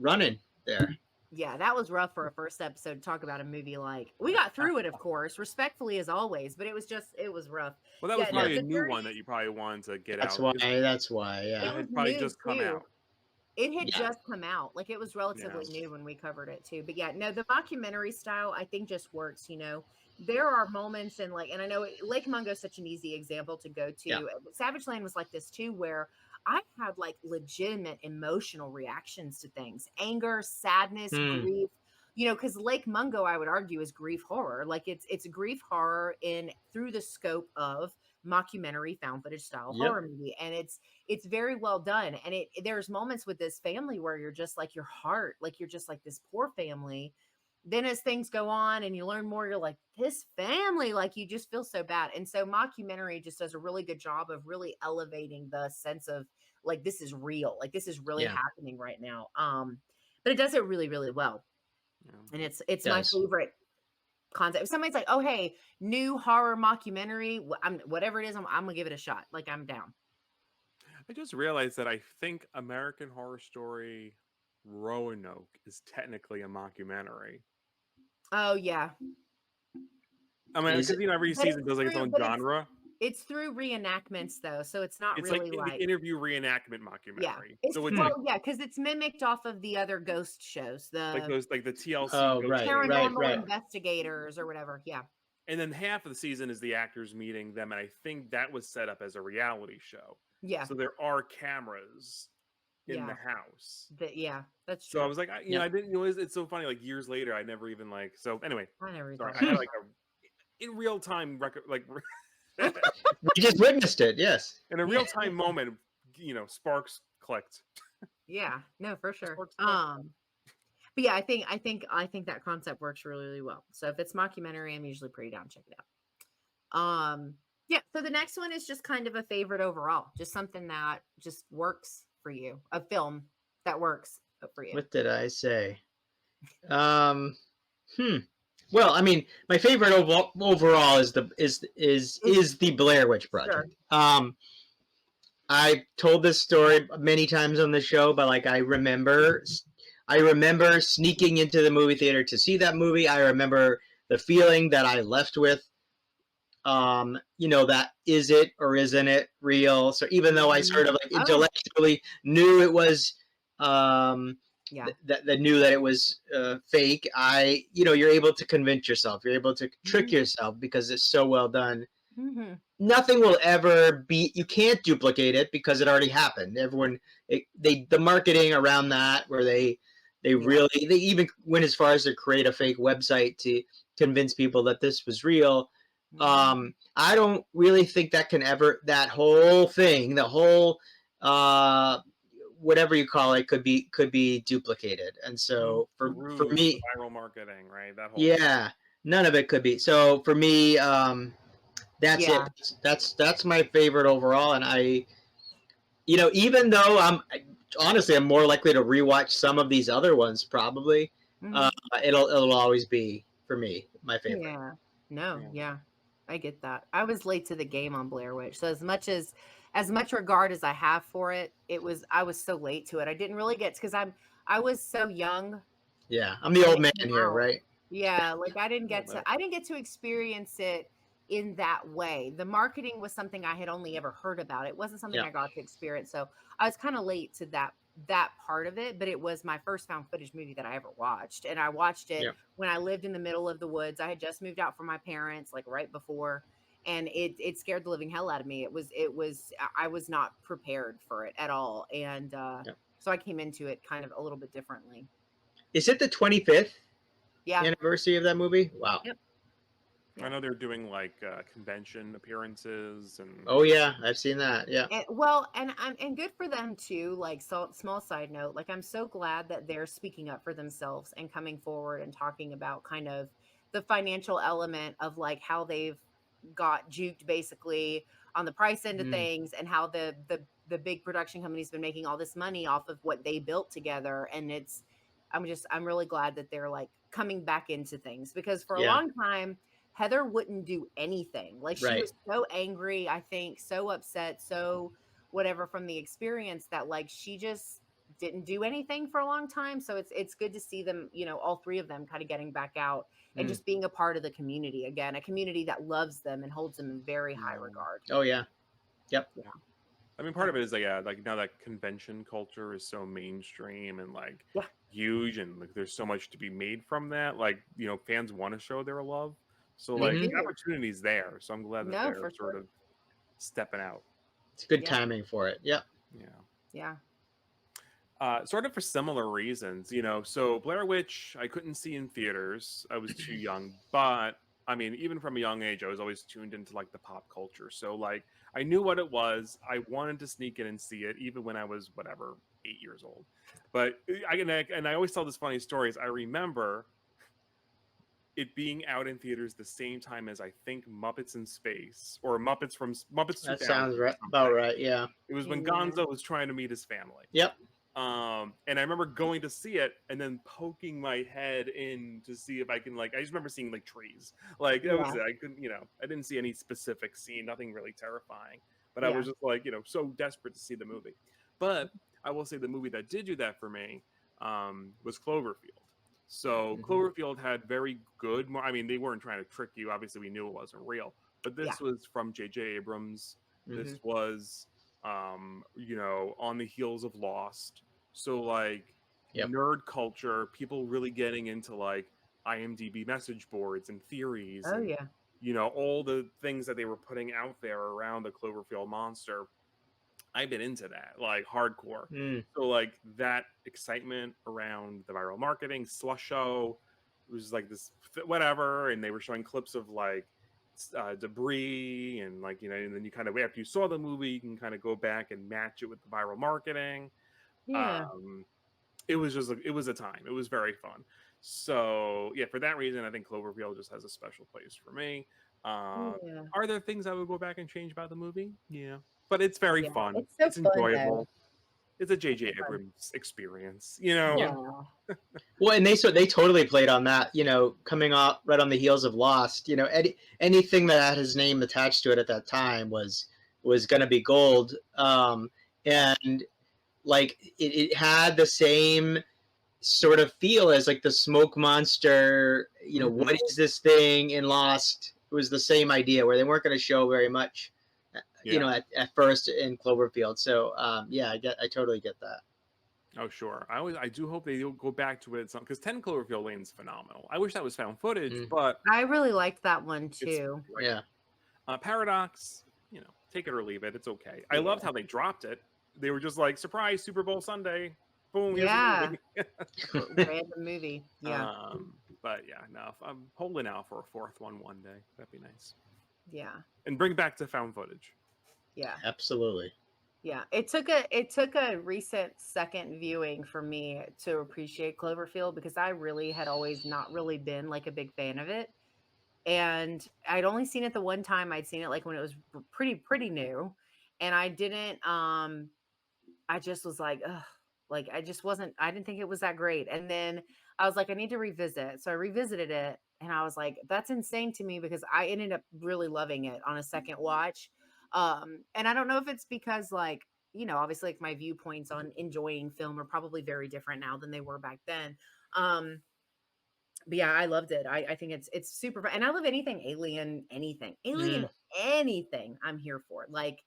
running there. Yeah, that was rough for a first episode to talk about a movie. Like, we got through it, of course, respectfully as always, but it was rough. Well, that was probably a new one that you probably wanted to get out. That's why. Yeah, it had probably just come out. It had just come out. Like, it was relatively new when we covered it too. But yeah, no, the mockumentary style I think just works. There are moments and I know Lake Mungo is such an easy example to go to. Yeah. Savage Land was like this too, where I had like legitimate emotional reactions to things: anger, sadness, grief. Because Lake Mungo, I would argue, is grief horror. Like it's grief horror through the scope of mockumentary found footage style horror movie, and it's very well done. And there's moments with this family where you're just like, your heart, like you're just like, this poor family. Then as things go on and you learn more, you're like, this family, like you just feel so bad. And so mockumentary just does a really good job of really elevating the sense of like, this is real, like this is really happening right now. But it does it really, really well. And it's my favorite concept. If somebody's like, oh, hey, new horror mockumentary, whatever it is, I'm gonna give it a shot. Like, I'm down. I just realized that I think American Horror Story Roanoke is technically a mockumentary. Oh yeah. I mean, because every season does like its own genre. It's through reenactments though, so it's not really like the interview reenactment mockumentary. Yeah, because it's mimicked off of the other ghost shows, the TLC paranormal investigators or whatever. Yeah. And then half of the season is the actors meeting them, and I think that was set up as a reality show. Yeah. So there are cameras in the house. That's true. So I was like, I didn't know. It's so funny. Like years later, I never even so. Anyway, I had like a in real time record, like we just witnessed it. Yes, in a real time moment, sparks clicked. Yeah, no, for sure. Sparks clicked. But yeah, I think that concept works really, really well. So if it's mockumentary, I'm usually pretty down to check it out. Yeah, so the next one is just kind of a favorite overall, just something that just works for you, a film that works for you. What did I say? Well, I mean, my favorite overall is the Blair Witch Project. Sure. I told this story many times on the show, but like I remember sneaking into the movie theater to see that movie. I remember the feeling that I left with. That is it or isn't it real? So even though I sort of like intellectually knew it was, that knew that it was fake, you're able to convince yourself. You're able to trick yourself because it's so well done. Mm-hmm. Nothing will ever be. You can't duplicate it because it already happened. The marketing around that, where they even went as far as to create a fake website to convince people that this was real. I don't really think that whole thing, the whole whatever you call it, could be duplicated. And so for me, viral marketing, right? That whole none of it could be. So for me, that's it. That's my favorite overall. And I, even though I'm more likely to rewatch some of these other ones, probably, it'll always be for me my favorite. Yeah. No. Yeah. I get that. I was late to the game on Blair Witch. So as much regard as I have for it, I was so late to it. I didn't really get, because I was so young. Yeah. I'm the old man here, right? Yeah. Like I didn't get to experience it in that way. The marketing was something I had only ever heard about. It wasn't something I got to experience. So I was kind of late to that part of it, but it was my first found footage movie that I ever watched. And I watched it when I lived in the middle of the woods. I had just moved out from my parents, like right before, and it scared the living hell out of me. I was not prepared for it at all. And so I came into it kind of a little bit differently. Is it the 25th anniversary of that movie? Wow. Yep. I know they're doing like convention appearances and. Oh yeah, I've seen that. Yeah. And good for them too. Like, so small side note, like I'm so glad that they're speaking up for themselves and coming forward and talking about kind of the financial element of like how they've got juked basically on the price end of things, and how the big production company's been making all this money off of what they built together. And I'm really glad that they're like coming back into things, because for a long time Heather wouldn't do anything. Like she was so angry, I think, so upset, so whatever from the experience, that like she just didn't do anything for a long time. So it's good to see them, all three of them kind of getting back out and just being a part of the community again, a community that loves them and holds them in very high regard. Oh yeah. Yep. Yeah. I mean, part of it is like now that convention culture is so mainstream and like huge, and like there's so much to be made from that. Like, fans want to show their love. So like the opportunity's there. So I'm glad that they're sort of stepping out. It's good timing for it. Yep. Yeah. Sort of for similar reasons, so Blair Witch, I couldn't see in theaters. I was too young, but I mean, even from a young age, I was always tuned into like the pop culture. So like I knew what it was. I wanted to sneak in and see it, even when I was 8 years old. But I always tell this funny stories. I remember it being out in theaters the same time as I think Muppets in Space, or Muppets 2000. That sounds about right. Yeah. It was when Gonzo was trying to meet his family. Yep. And I remember going to see it and then poking my head in to see if I can, like, I just remember seeing like trees. Like that was it. I couldn't, I didn't see any specific scene, nothing really terrifying. But I was just like, so desperate to see the movie. But I will say the movie that did do that for me was Cloverfield. So Cloverfield had very good. I mean, they weren't trying to trick you. Obviously, we knew it wasn't real. But this was from J.J. Abrams. This was, on the heels of Lost. So like nerd culture, people really getting into like IMDb message boards and theories. Oh and, all the things that they were putting out there around the Cloverfield monster. I've been into that, like hardcore. So like that excitement around the viral marketing, Slush Show, it was like this whatever, and they were showing clips of like debris and like, and then you kind of, after you saw the movie, you can kind of go back and match it with the viral marketing. Yeah. It was just it was a time. It was very fun. So yeah, for that reason, I think Cloverfield just has a special place for me. Yeah. Are there things I would go back and change about the movie? Yeah, but it's very Yeah. fun. It's so It's fun, enjoyable. though. It's a J.J. Abrams experience, Yeah. Well, and they totally played on that, coming off right on the heels of Lost. Anything that had his name attached to it at that time was going to be gold. And like it had the same sort of feel as like the smoke monster. What is this thing in Lost? It was the same idea where they weren't going to show very much, at first in Cloverfield. So yeah, I totally get that. Oh sure, I do hope they go back to it because 10 Cloverfield Lane's phenomenal. I wish that was found footage, but I really liked that one too. Yeah. Paradox, take it or leave it. It's okay. I loved how they dropped it. They were just like, surprise, Super Bowl Sunday, boom. Yeah. Here's the movie. Random movie. Yeah. But yeah, no, I'm holding out for a fourth one day. That'd be nice. Yeah. And bring back to found footage. Yeah. Absolutely. Yeah, it took a recent second viewing for me to appreciate Cloverfield because I really had always not really been like a big fan of it. And I'd only seen it the one time. I'd seen it like when it was pretty new. And I didn't I just was like, ugh, like I didn't think it was that great. And then I was like, I need to revisit. So I revisited it and I was like, that's insane to me because I ended up really loving it on a second watch. And I don't know if it's because like, obviously like my viewpoints on enjoying film are probably very different now than they were back then. But yeah, I loved it. I think it's super fun. And I love anything alien, anything I'm here for. Like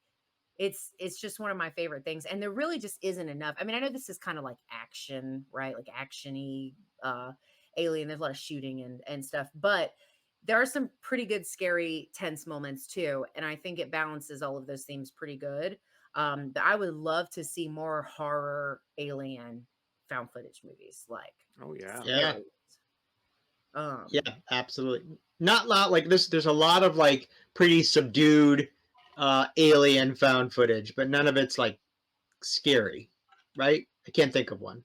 it's just one of my favorite things. And there really just isn't enough. I mean, I know this is kind of like action, right? Like action-y, alien. There's a lot of shooting and stuff, but there are some pretty good, scary, tense moments too. And I think it balances all of those themes pretty good. But I would love to see more horror alien found footage movies. Like, oh yeah. Yeah. Yeah, absolutely. Not like this. There's a lot of like pretty subdued alien found footage, but none of it's like scary, right? I can't think of one.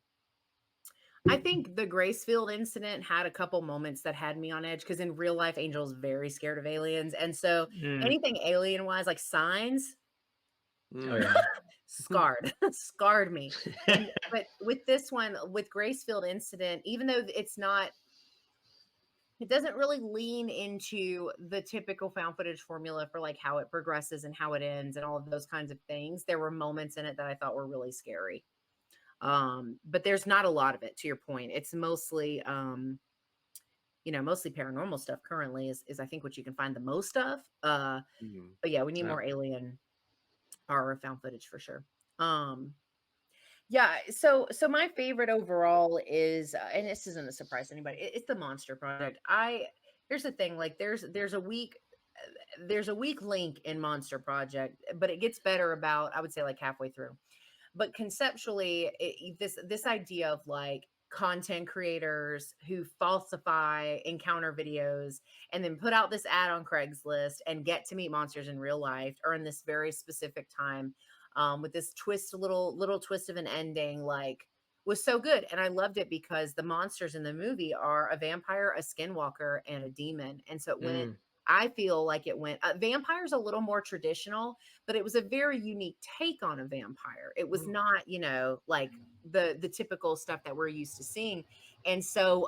I think the Gracefield incident had a couple moments that had me on edge because in real life, Angel's very scared of aliens. And so anything alien wise, like Signs, Oh, yeah. scarred me. But with this one, with Gracefield incident, even though it doesn't really lean into the typical found footage formula for like how it progresses and how it ends and all of those kinds of things. There were moments in it that I thought were really scary. But there's not a lot of it, to your point. It's mostly mostly paranormal stuff currently is I think what you can find the most of. But yeah, we need more alien horror found footage for sure. Yeah, so my favorite overall is and this isn't a surprise to anybody, it's the Monster Project. Here's the thing, like there's a weak link in Monster Project, but it gets better about, I would say, like halfway through. But conceptually, this idea of like content creators who falsify encounter videos and then put out this ad on Craigslist and get to meet monsters in real life or in this very specific time, with this little twist of an ending, like was so good. And I loved it because the monsters in the movie are a vampire, a skinwalker, and a demon. And so it went, I feel like it went, vampire's a little more traditional, but it was a very unique take on a vampire. It was not, like the typical stuff that we're used to seeing. And so,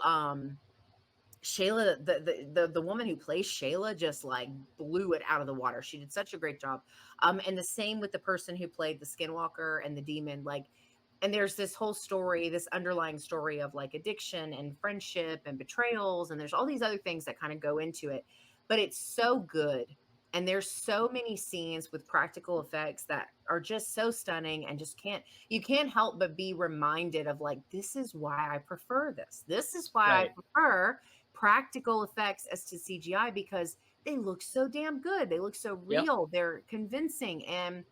Shayla, the woman who plays Shayla just like blew it out of the water. She did such a great job. And the same with the person who played the skinwalker and the demon, like, and there's this whole story, this underlying story of like addiction and friendship and betrayals. And there's all these other things that kind of go into it. But it's so good. And there's so many scenes with practical effects that are just so stunning and you can't help but be reminded of like, this is why I prefer this. This is why I prefer practical effects as to CGI because they look so damn good. They look so real. They're convincing and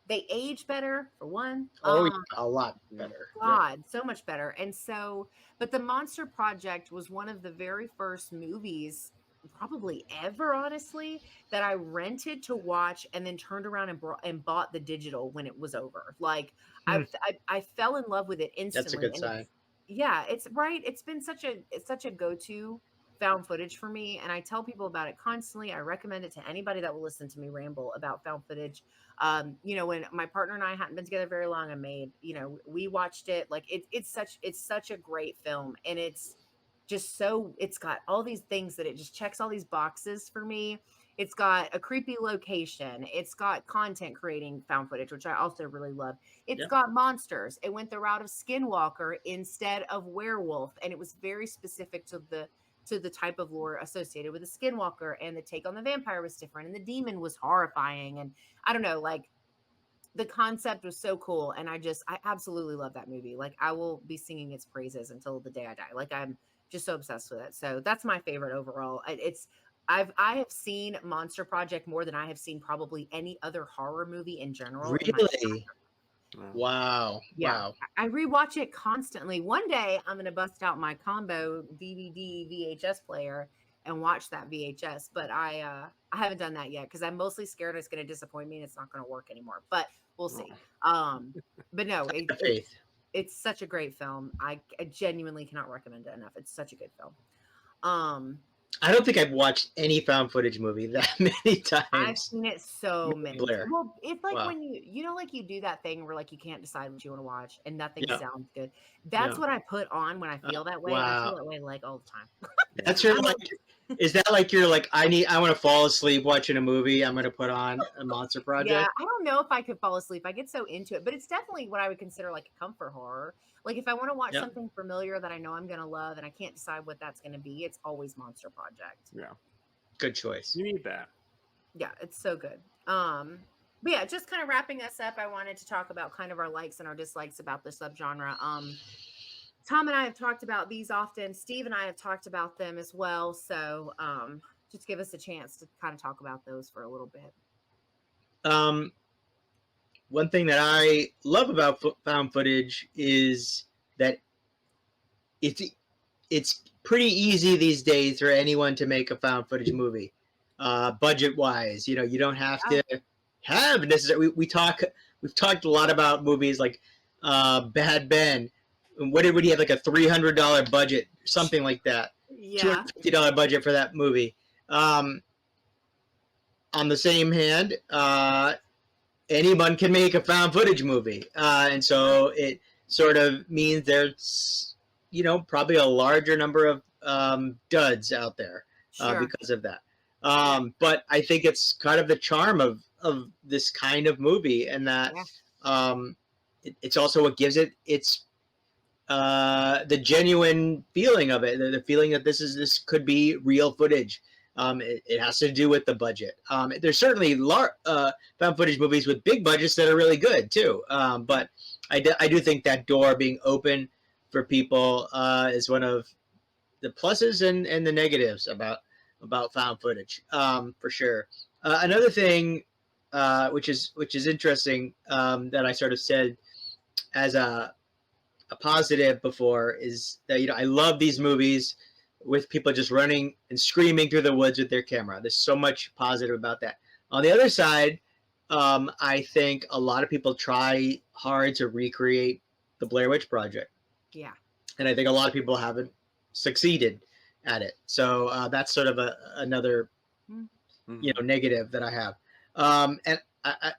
they age better for one. Oh, a lot better. God, so much better. And so, but the Monster Project was one of the very first movies probably ever, honestly, that I rented to watch and then turned around and bought the digital when it was over. Like Hmm. I fell in love with it That's a instantly, good and sign. it's right. It's been such a go-to found footage for me, and I tell people about it constantly. I recommend it to anybody that will listen to me ramble about found footage. You know, when my partner and I hadn't been together very long, we watched it. Like it's such a great film, and it's got all these things that it just checks all these boxes for me. It's got a creepy location. It's got content creating found footage, which I also really love. It's Yeah. got monsters. It went the route of Skinwalker instead of werewolf, and it was very specific to the type of lore associated with the Skinwalker, and the take on the vampire was different, and the demon was horrifying, and I don't know, like the concept was so cool, and I absolutely love that movie. Like I will be singing its praises until the day I die. Like I'm just so obsessed with it. So that's my favorite overall. I have seen Monster Project more than I have seen probably any other horror movie in general in my Really? Wow. Wow. yeah. Wow. I rewatch it constantly. One day I'm gonna bust out my combo DVD VHS player and watch that VHS, but I haven't done that yet because I'm mostly scared it's gonna disappoint me and it's not gonna work anymore. But we'll see. But no, Faith. it's such a great film. I genuinely cannot recommend it enough. It's such a good film. Um, I don't think I've watched any found footage movie that many I've times. seen it so Maybe many. Blair. Well, it's like Wow. when like you do that thing where like you can't decide what you want to watch and nothing Yeah. sounds good. That's Yeah. what I put on when I feel that way, and I feel Wow. that way like all the time. That's your I'm like. Is that like you're like I want to fall asleep watching a movie? I'm gonna put on a Monster Yeah, Project. I don't know if I could fall asleep. I get so into it, but it's definitely what I would consider like a comfort horror. Like if I want to watch Yeah. something familiar that I know I'm gonna love and I can't decide what that's gonna be, it's always Monster Project. Yeah. Good choice. You need that. Yeah, it's so good. But yeah, just kind of wrapping us up, I wanted to talk about kind of our likes and our dislikes about the subgenre. Tom and I have talked about these often. Steve and I have talked about them as well. So just give us a chance to kind of talk about those for a little bit. One thing that I love about found footage is that it's pretty easy these days for anyone to make a found footage movie, budget wise. You know, you don't have to have necessarily. We've talked a lot about movies like Bad Ben. What did he have, like a $300 budget, something like that? Yeah. $250 budget for that movie. On the same hand, anyone can make a found footage movie, and so it sort of means there's probably a larger number of duds out there Sure. because of that. But I think it's kind of the charm of this kind of movie, and that it's also what gives it its the genuine feeling of it, the feeling that this could be real footage. It has to do with the budget. There's certainly found footage movies with big budgets that are really good too. But I do think that door being open for people is one of the pluses and the negatives about found footage, for sure. Another thing, which is interesting, that I sort of said as a positive before, is that I love these movies with people just running and screaming through the woods with their camera. There's so much positive about that. On the other side, I think a lot of people try hard to recreate the Blair Witch Project. Yeah. And I think a lot of people haven't succeeded at it. So that's sort of another, negative that I have.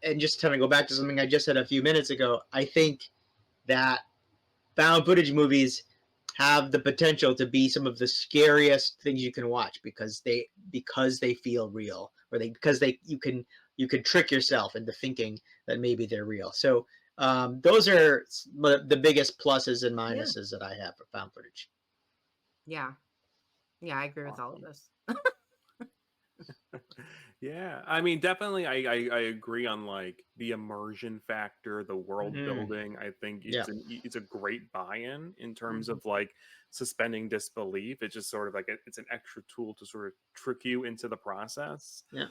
And just kind of go back to something I just said a few minutes ago, I think that found footage movies have the potential to be some of the scariest things you can watch because they feel real, or because you can trick yourself into thinking that maybe they're real. So those are the biggest pluses and minuses that I have for found footage. Yeah, I agree with all of this. Yeah, I mean, definitely, I agree on like the immersion factor, the world building. I think it's a great buy-in in terms of like suspending disbelief. It's just sort of like it's an extra tool to sort of trick you into the process. Yeah.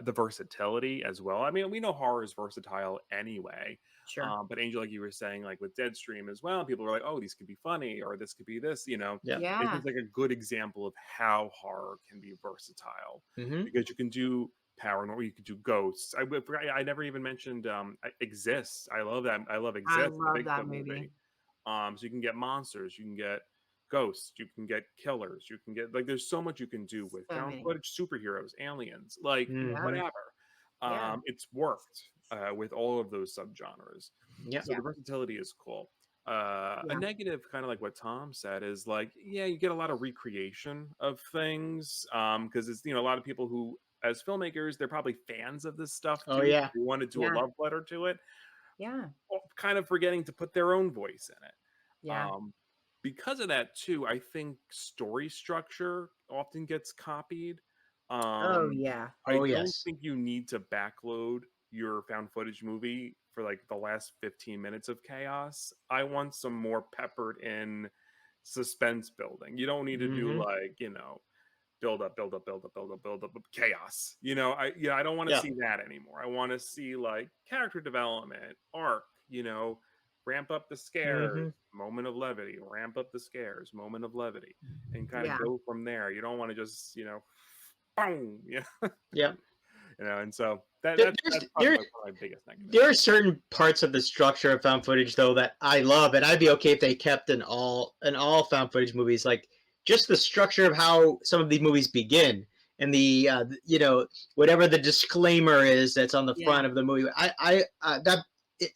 The versatility as well. I mean, we know horror is versatile anyway, Sure. But Angel, like you were saying, like with Deadstream as well, people were like, "Oh, these could be funny, or this could be this." Yeah. It Yeah. seems like a good example of how horror can be versatile Hmm. because you can do paranormal, you could do ghosts. I never even mentioned Exist. I love that. I love I Exist, the love that Bigfoot movie. so you can get monsters, you can get ghosts, you can get killers, you can get like there's so much you can do with So found many. footage, superheroes, aliens, like Yeah. Hmm. whatever. Yeah. It's worked with all of those subgenres. Yeah. So the versatility is cool. A Yeah. negative, kind of like what Tom said, is like, yeah, you get a lot of recreation of things because it's a lot of people who, as filmmakers, they're probably fans of this stuff Oh too. yeah. They want to do a Yeah. love letter to it, Yeah. kind of forgetting to put their own voice in it. Yeah. Because of that too, I think story structure often gets copied. Oh Um, yeah. I Oh don't yes. think you need to backload your found footage movie for like the last 15 minutes of chaos. I want some more peppered in suspense building. You don't need to do Hmm. like, build up, build up, build up, build up, build up, chaos. I don't want to Yeah. see that anymore. I want to see like character development, arc, ramp up the scares, Hmm. moment of levity, ramp up the scares, moment of levity, and kind of Yeah. go from there. You don't want to just, boom, Yeah. and so that's There's probably there one of my biggest negatives. there are certain parts of the structure of found footage though that I love, and I'd be okay if they kept in all found footage movies, like just the structure of how some of these movies begin and the whatever the disclaimer is that's on the Yeah. front of the movie. That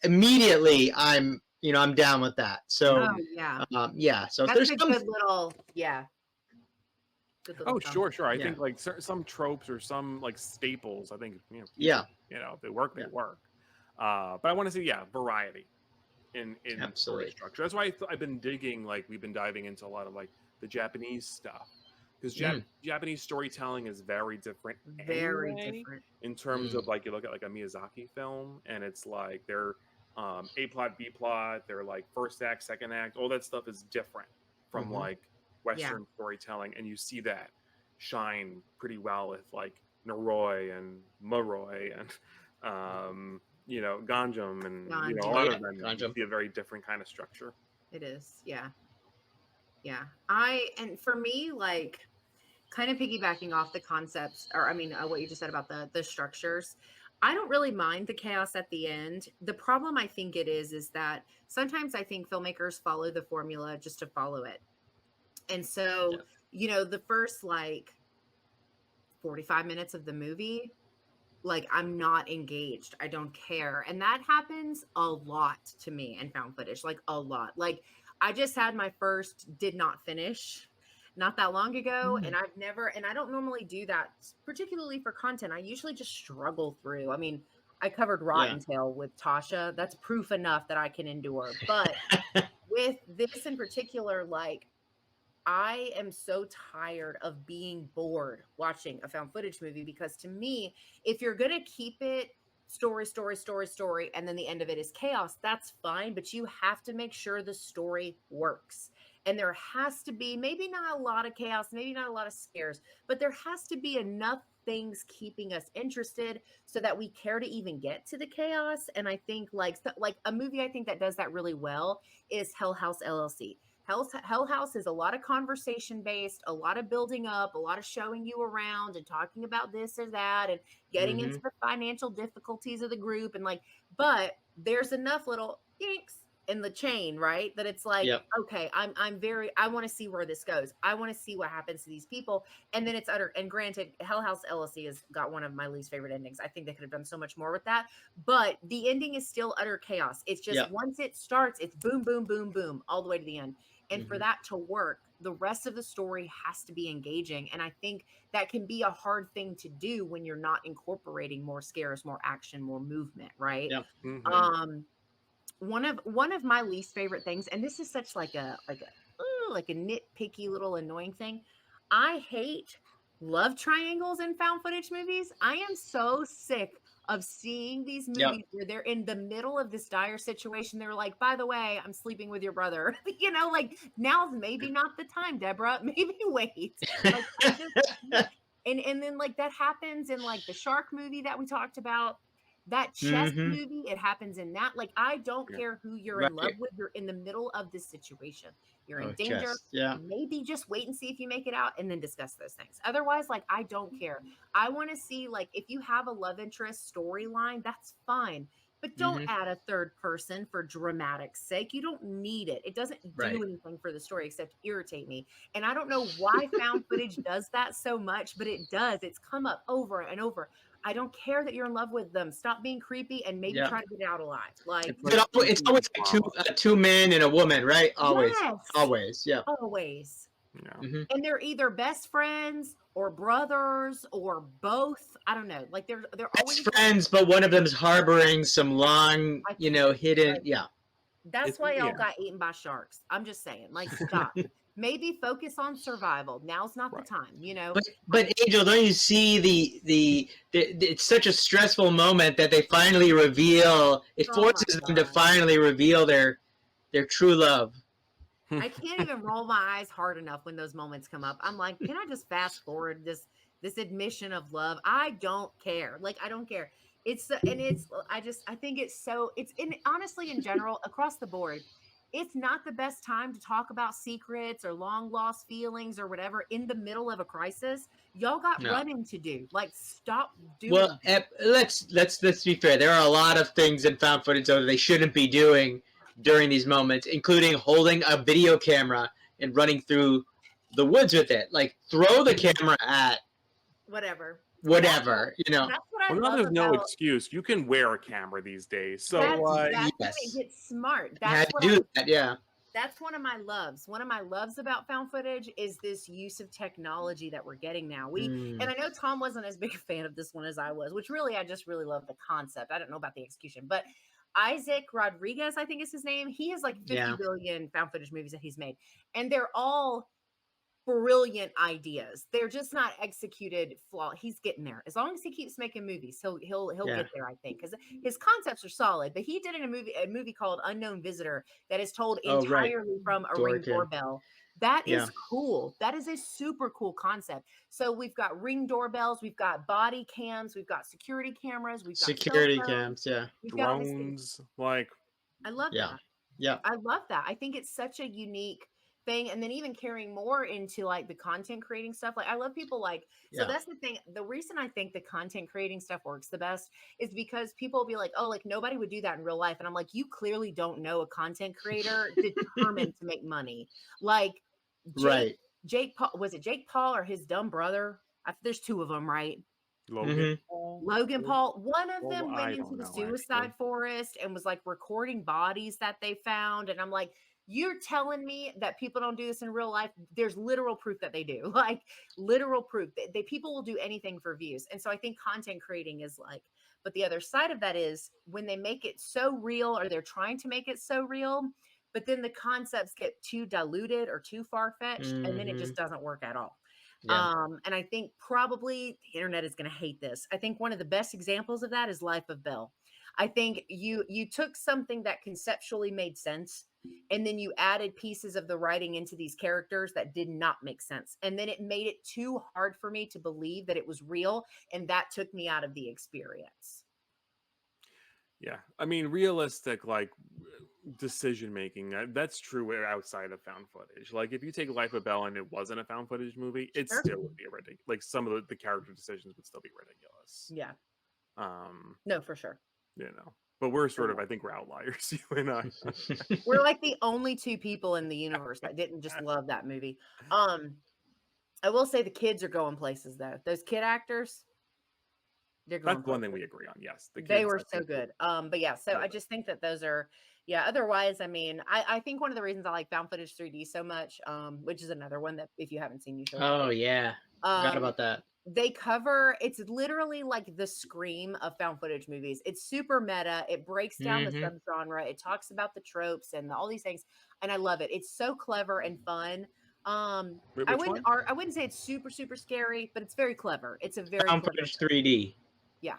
immediately I'm down with that. So Oh yeah. yeah, so if That's there's a some good little good little Oh, thumb. sure. I Yeah. think like some tropes or some like staples. I think Yeah. if they work, they Yeah. work. But I want to see variety in story Absolutely. structure. That's why I've been digging. Like we've been diving into a lot of like the Japanese stuff because Japanese storytelling is very different. Very anyway, different. in terms of like you look at like a Miyazaki film and it's like they're A plot, B plot. They're like first act, second act. All that stuff is different from Mhm. like Western storytelling, and you see that shine pretty well with like Noroi and Moroi and Ganjam and a Ganjam. lot Oh, of them. You Ganjam. see a very different kind of structure. It is. Yeah. Yeah. And for me, like kind of piggybacking off the concepts, or I mean, what you just said about the structures, I don't really mind the chaos at the end. The problem I think it is that sometimes I think filmmakers follow the formula just to follow it. And so, the first like 45 minutes of the movie, like I'm not engaged. I don't care. And that happens a lot to me in found footage, like a lot. Like I just had my first did not finish not that long ago. And I don't normally do that, particularly for content. I usually just struggle through. I mean, I covered Rotten Tail with Tasha. That's proof enough that I can endure. But with this in particular, like I am so tired of being bored watching a found footage movie because to me, if you're going to keep it story, and then the end of it is chaos, that's fine. But you have to make sure the story works. And there has to be maybe not a lot of chaos, maybe not a lot of scares, but there has to be enough things keeping us interested so that we care to even get to the chaos. And I think like a movie I think that does that really well is Hell House LLC. Hell House is a lot of conversation based, a lot of building up, a lot of showing you around and talking about this or that and getting into the financial difficulties of the group. And like, but there's enough little inks in the chain, right? That it's like, okay, I want to see where this goes. I want to see what happens to these people. And then it's utter, and granted, Hell House LLC has got one of my least favorite endings. I think they could have done so much more with that, but the ending is still utter chaos. It's just once it starts, it's boom, boom, boom, boom, all the way to the end. And for that to work, the rest of the story has to be engaging. And I think that can be a hard thing to do when you're not incorporating more scares, more action, more movement, right? Yeah. One of my least favorite things, and this is such like a nitpicky little annoying thing. I hate love triangles in found footage movies. I am so sick of seeing these movies where they're in the middle of this dire situation. They're like, by the way, I'm sleeping with your brother. Like now's maybe not the time, Deborah. Maybe wait. Like, and then like that happens in like the shark movie that we talked about. That chess Mhm. movie, it happens in that. Like, I don't Yeah. care who you're in love Right. with. You're in the middle of this situation. You're in Oh, danger. chess. Yeah. Maybe just wait and see if you make it out and then discuss those things. Otherwise, like, I don't care. I want to see, like, if you have a love interest storyline, that's fine. But don't Mhm. add a third person for dramatic sake. You don't need it. It doesn't Right. do anything for the story except irritate me. And I don't know why found footage does that so much, but it does. It's come up over and over. I don't care that you're in love with them. Stop being creepy and maybe Yeah. try to get out alive. Like, It's like It's always like two men and a woman, right? Always. yes, Always. Yeah. always. Yeah. Hmm. And they're either best friends or brothers or both. I don't know. Like they're always Best friends, but one of them's harboring some long, I hidden. like, Yeah. that's It's- why y'all yeah. got eaten by sharks. I'm just saying. Like, stop. Maybe focus on survival. Now's not Right. the time, you know. But Angel, don't you see the it's such a stressful moment that they finally reveal. It Oh my forces them to God. finally reveal their true love. I can't even roll my eyes hard enough when those moments come up. I'm like, can I just fast forward this admission of love? I don't care. Like, I don't care. I think it's so, honestly, in general, across the board, it's not the best time to talk about secrets or long lost feelings or whatever in the middle of a crisis. Y'all got No. running to do. Like, stop doing Well, let's be fair. There are a lot of things in found footage though that they shouldn't be doing during these moments, including holding a video camera and running through the woods with it. Like, throw the camera at whatever. whatever, That's what I Well, now love there's no about excuse. You can wear a camera these days. So that's, like, that's when yes. it gets smart. You That's had to what do that, yeah. that's one of my loves. One of my loves about found footage is this use of technology that we're getting now. And I know Tom wasn't as big a fan of this one as I was, which really I just really love the concept. I don't know about the execution, but Isaac Rodriguez, I think is his name. He has like 50 Yeah. billion found footage movies that he's made, and they're all brilliant ideas. They're just not executed flaw. He's getting there. As long as he keeps making movies, he'll Yeah. get there, I think, because his concepts are solid. But he did in a movie called Unknown Visitor that is told Oh, right. entirely from a Door Ring cam. doorbell. That is Yeah. cool. That is a super cool concept. So we've got Ring doorbells, we've got body cams, we've got security cameras, we've got cell Security phones, cams, yeah. we've got all these things. drones, like, I love Yeah. that. Yeah. I love that. I think it's such a unique thing. And then even carrying more into like the content creating stuff. Like I love people like, so Yeah. that's the thing. The reason I think the content creating stuff works the best is because people will be like, oh, like nobody would do that in real life. And I'm like, you clearly don't know a content creator determined to make money. Like Right. Jake Paul, was it Jake Paul or his dumb brother? There's two of them, right? Logan Mhm. Paul. Logan Paul, one of Well, them I went into don't the know, suicide actually. forest and was like recording bodies that they found. And I'm like, you're telling me that people don't do this in real life? There's literal proof that they do, like literal proof. They people will do anything for views. And so I think content creating is like, but the other side of that is when they make it so real or they're trying to make it so real, but then the concepts get too diluted or too far-fetched, and then it just doesn't work at all. Yeah. And I think probably the internet is going to hate this. I think one of the best examples of that is Life of Bell. I think you took something that conceptually made sense, and then you added pieces of the writing into these characters that did not make sense, and then it made it too hard for me to believe that it was real, and that took me out of the experience. Yeah, I mean, realistic like decision making. That's true outside of found footage. Like, if you take Life of Bell and it wasn't a found footage movie, it Sure. still would be ridiculous. Like, some of the character decisions would still be ridiculous. Yeah, Um, no, for sure. you know, but we're sort of, I think we're outliers, you and I. We're like the only two people in the universe that didn't just love that movie. I will say the kids are going places though. Those kid actors, they're going. That's one thing we agree on. Yes, the They kids, were I so think, good. But yeah, so I just think that those are, yeah. Otherwise, I mean, I think one of the reasons I like found footage 3D so much, which is another one that if you haven't seen, you should. Oh yeah. Forgot about that. They cover, it's literally like the Scream of found footage movies. It's super meta. It breaks down the subgenre. It talks about the tropes and all these things, and I love it. It's so clever and fun. Wait, I which wouldn't one? I wouldn't say it's super scary, but it's very clever. It's a very Found clever footage 3D.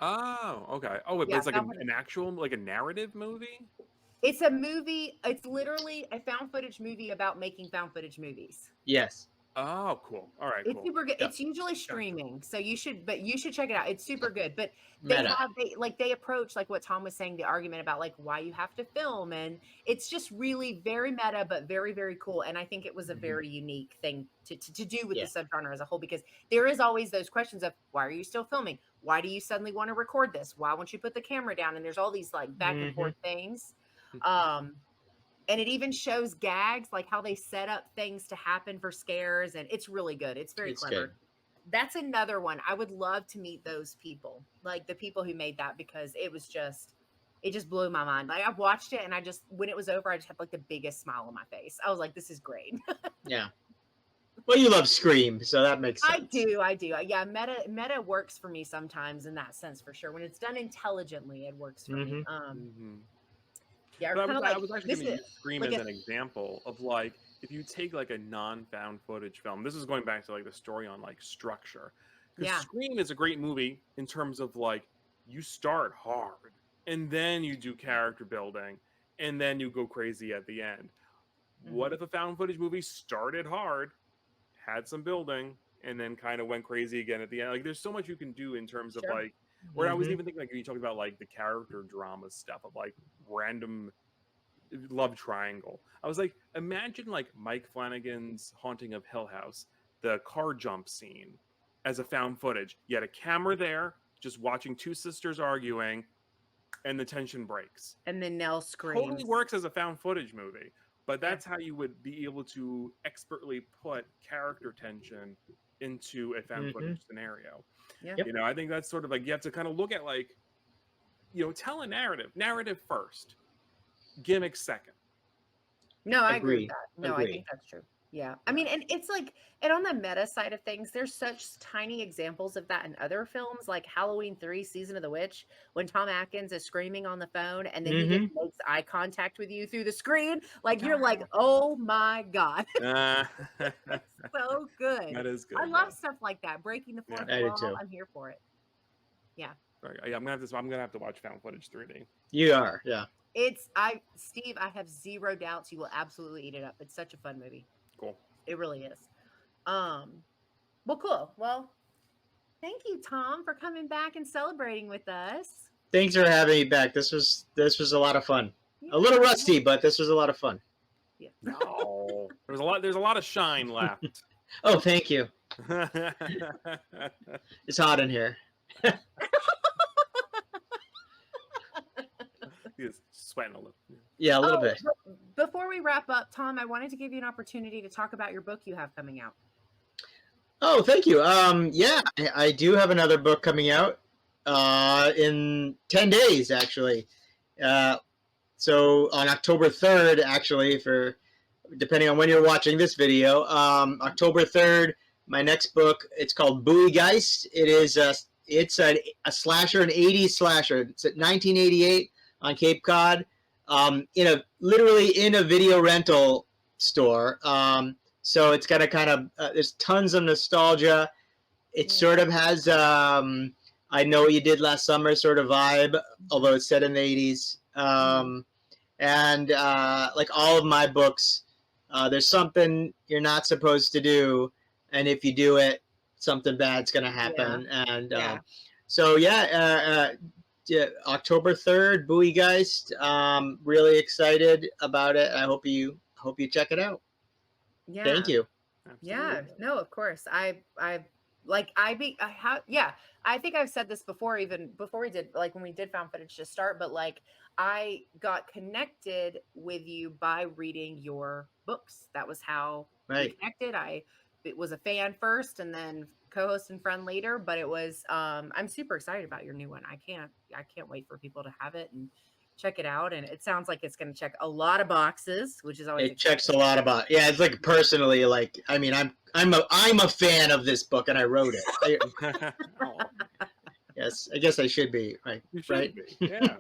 Oh, okay. Oh, wait, but Yeah, it's like found an actual, like a narrative movie. It's a movie. It's literally a found footage movie about making found footage movies. Yes. Oh, cool. All right, It's cool. super good. Yeah. It's usually streaming, so you should check it out. It's super good. But Meta. they approach like what Tom was saying, the argument about like why you have to film, and it's just really very meta, but very, very cool. And I think it was a very unique thing to do with the subgenre as a whole, because there is always those questions of why are you still filming? Why do you suddenly want to record this? Why won't you put the camera down? And there's all these like back and forth things. And it even shows gags, like how they set up things to happen for scares. And it's really good. It's very clever. Good. That's another one. I would love to meet those people, like the people who made that, because it just blew my mind. Like I watched it and when it was over, I just had like the biggest smile on my face. I was like, this is great. Yeah. Well, you love Scream, so that makes sense. I do. Yeah, meta works for me sometimes in that sense, for sure. When it's done intelligently, it works for me. Yeah, but I was actually going to use Scream as an example of like, if you take like a non-found footage film, this is going back to like the story on like structure. Because Scream is a great movie in terms of like, you start hard and then you do character building and then you go crazy at the end. What if a found footage movie started hard, had some building, and then kind of went crazy again at the end? Like there's so much you can do in terms of like, where I was even thinking like, you talked about like the character drama stuff of like random love triangle. I was like, imagine like Mike Flanagan's Haunting of Hill House, the car jump scene as a found footage. You had a camera there, just watching two sisters arguing, and the tension breaks. And then Nell screams. Totally works as a found footage movie, but that's how you would be able to expertly put character tension into a found footage scenario. Yeah. You know, I think that's sort of like, you have to kind of look at like, you know, tell a narrative first, gimmick second. No, I agree with that. No, I think that's true. Yeah. I mean, and it's like, and on the meta side of things, there's such tiny examples of that in other films, like Halloween 3, Season of the Witch, when Tom Atkins is screaming on the phone and then he just makes eye contact with you through the screen. Like, you're like, oh my God. It's so good. That is good. I love stuff like that. Breaking the fourth wall. I'm here for it. Yeah. Sorry, I'm gonna have to watch found footage 3D. You are, yeah. Steve, I have zero doubts you will absolutely eat it up. It's such a fun movie. Cool. It really is. Well, cool. Well, thank you, Tom, for coming back and celebrating with us. Thanks for having me back. This was a lot of fun. Yeah. A little rusty, but this was a lot of fun. Yeah. No, there's a lot of shine left. Oh, thank you. It's hot in here. He's sweating a little. Yeah, a little bit. Before we wrap up, Tom, I wanted to give you an opportunity to talk about your book you have coming out. Oh, thank you. Yeah, I do have another book coming out in 10 days, actually. So on October 3rd, actually, for depending on when you're watching this video, October 3rd, my next book, it's called Buoygeist. It's a slasher, an 80s slasher. It's at 1988 on Cape Cod, literally in a video rental store. So it's got a kind of, there's tons of nostalgia. It sort of has, I Know What You Did Last Summer sort of vibe, although it's set in the 80s. And like all of my books, there's something you're not supposed to do. And if you do it, something bad's going to happen. And so, October 3rd, Buoygeist. Really excited about it. I hope you check it out. Yeah. Thank you. Absolutely. Yeah. No, of course. I think I've said this before, even before we did, like when we did found footage to start, but like I got connected with you by reading your books. That was how we connected. It was a fan first and then co-host and friend later, but it was, I'm super excited about your new one. I can't wait for people to have it and check it out. And it sounds like it's going to check a lot of boxes, which is always checks a lot about. Yeah. It's like personally, like, I mean, I'm a fan of this book and I wrote it. Yes. I guess I should be. Right. You should be. Yeah.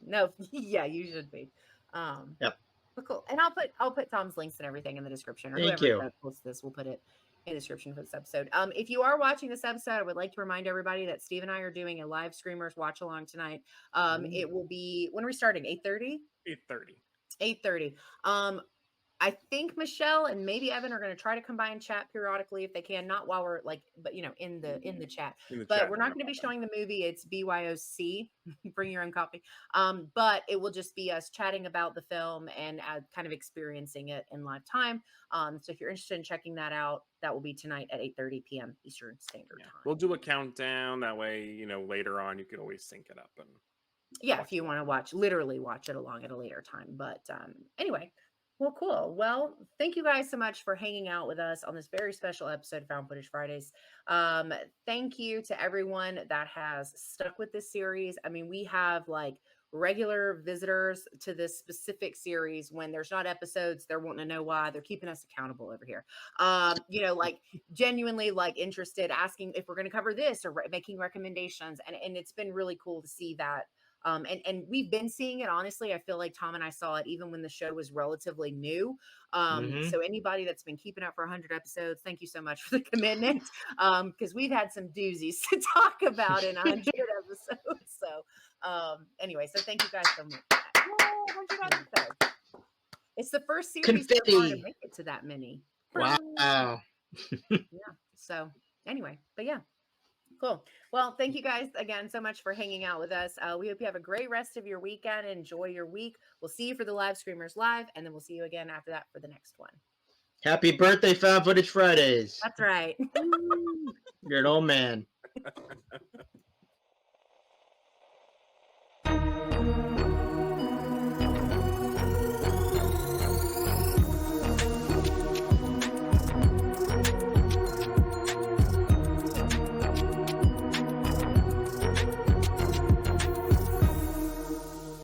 No. Yeah, you should be. Yep. But cool. And I'll put Tom's links and everything in the description. Or Thank whoever you. posts this, we'll put it in the description for this episode. If you are watching this episode, I would like to remind everybody that Steve and I are doing a live Screamers watch along tonight. It will be, when are we starting? 8:30? 8:30. 8:30. I think Michelle and maybe Evan are going to try to come by and chat periodically if they can, not while we're like, but you know, in the chat. In the But chat, we're not going to be showing the movie. It's BYOC. Bring your own copy. But it will just be us chatting about the film and kind of experiencing it in live time. So if you're interested in checking that out, that will be tonight at 8:30 p.m. Eastern Standard Time. We'll do a countdown. That way, you know, later on you can always sync it up and if you want to literally watch it along at a later time. But anyway. Well, cool. Well, thank you guys so much for hanging out with us on this very special episode of Found Footage Fridays. Thank you to everyone that has stuck with this series. I mean, we have like regular visitors to this specific series. When there's not episodes, they're wanting to know why. They're keeping us accountable over here. You know, like genuinely like interested, asking if we're going to cover this or making recommendations. And it's been really cool to see that. And we've been seeing it, honestly. I feel like Tom and I saw it even when the show was relatively new. So anybody that's been keeping up for 100 episodes, thank you so much for the commitment. Because we've had some doozies to talk about in 100 episodes. So anyway, so thank you guys so much. Yay, 100 episodes. It's the first series so far to make it to that many. Wow. Yeah. So anyway, but yeah. Cool. Well, thank you guys again so much for hanging out with us. We hope you have a great rest of your weekend. Enjoy your week. We'll see you for the Live Screamers Live, and then we'll see you again after that for the next one. Happy birthday, Found Footage Fridays. That's right. You're an old man.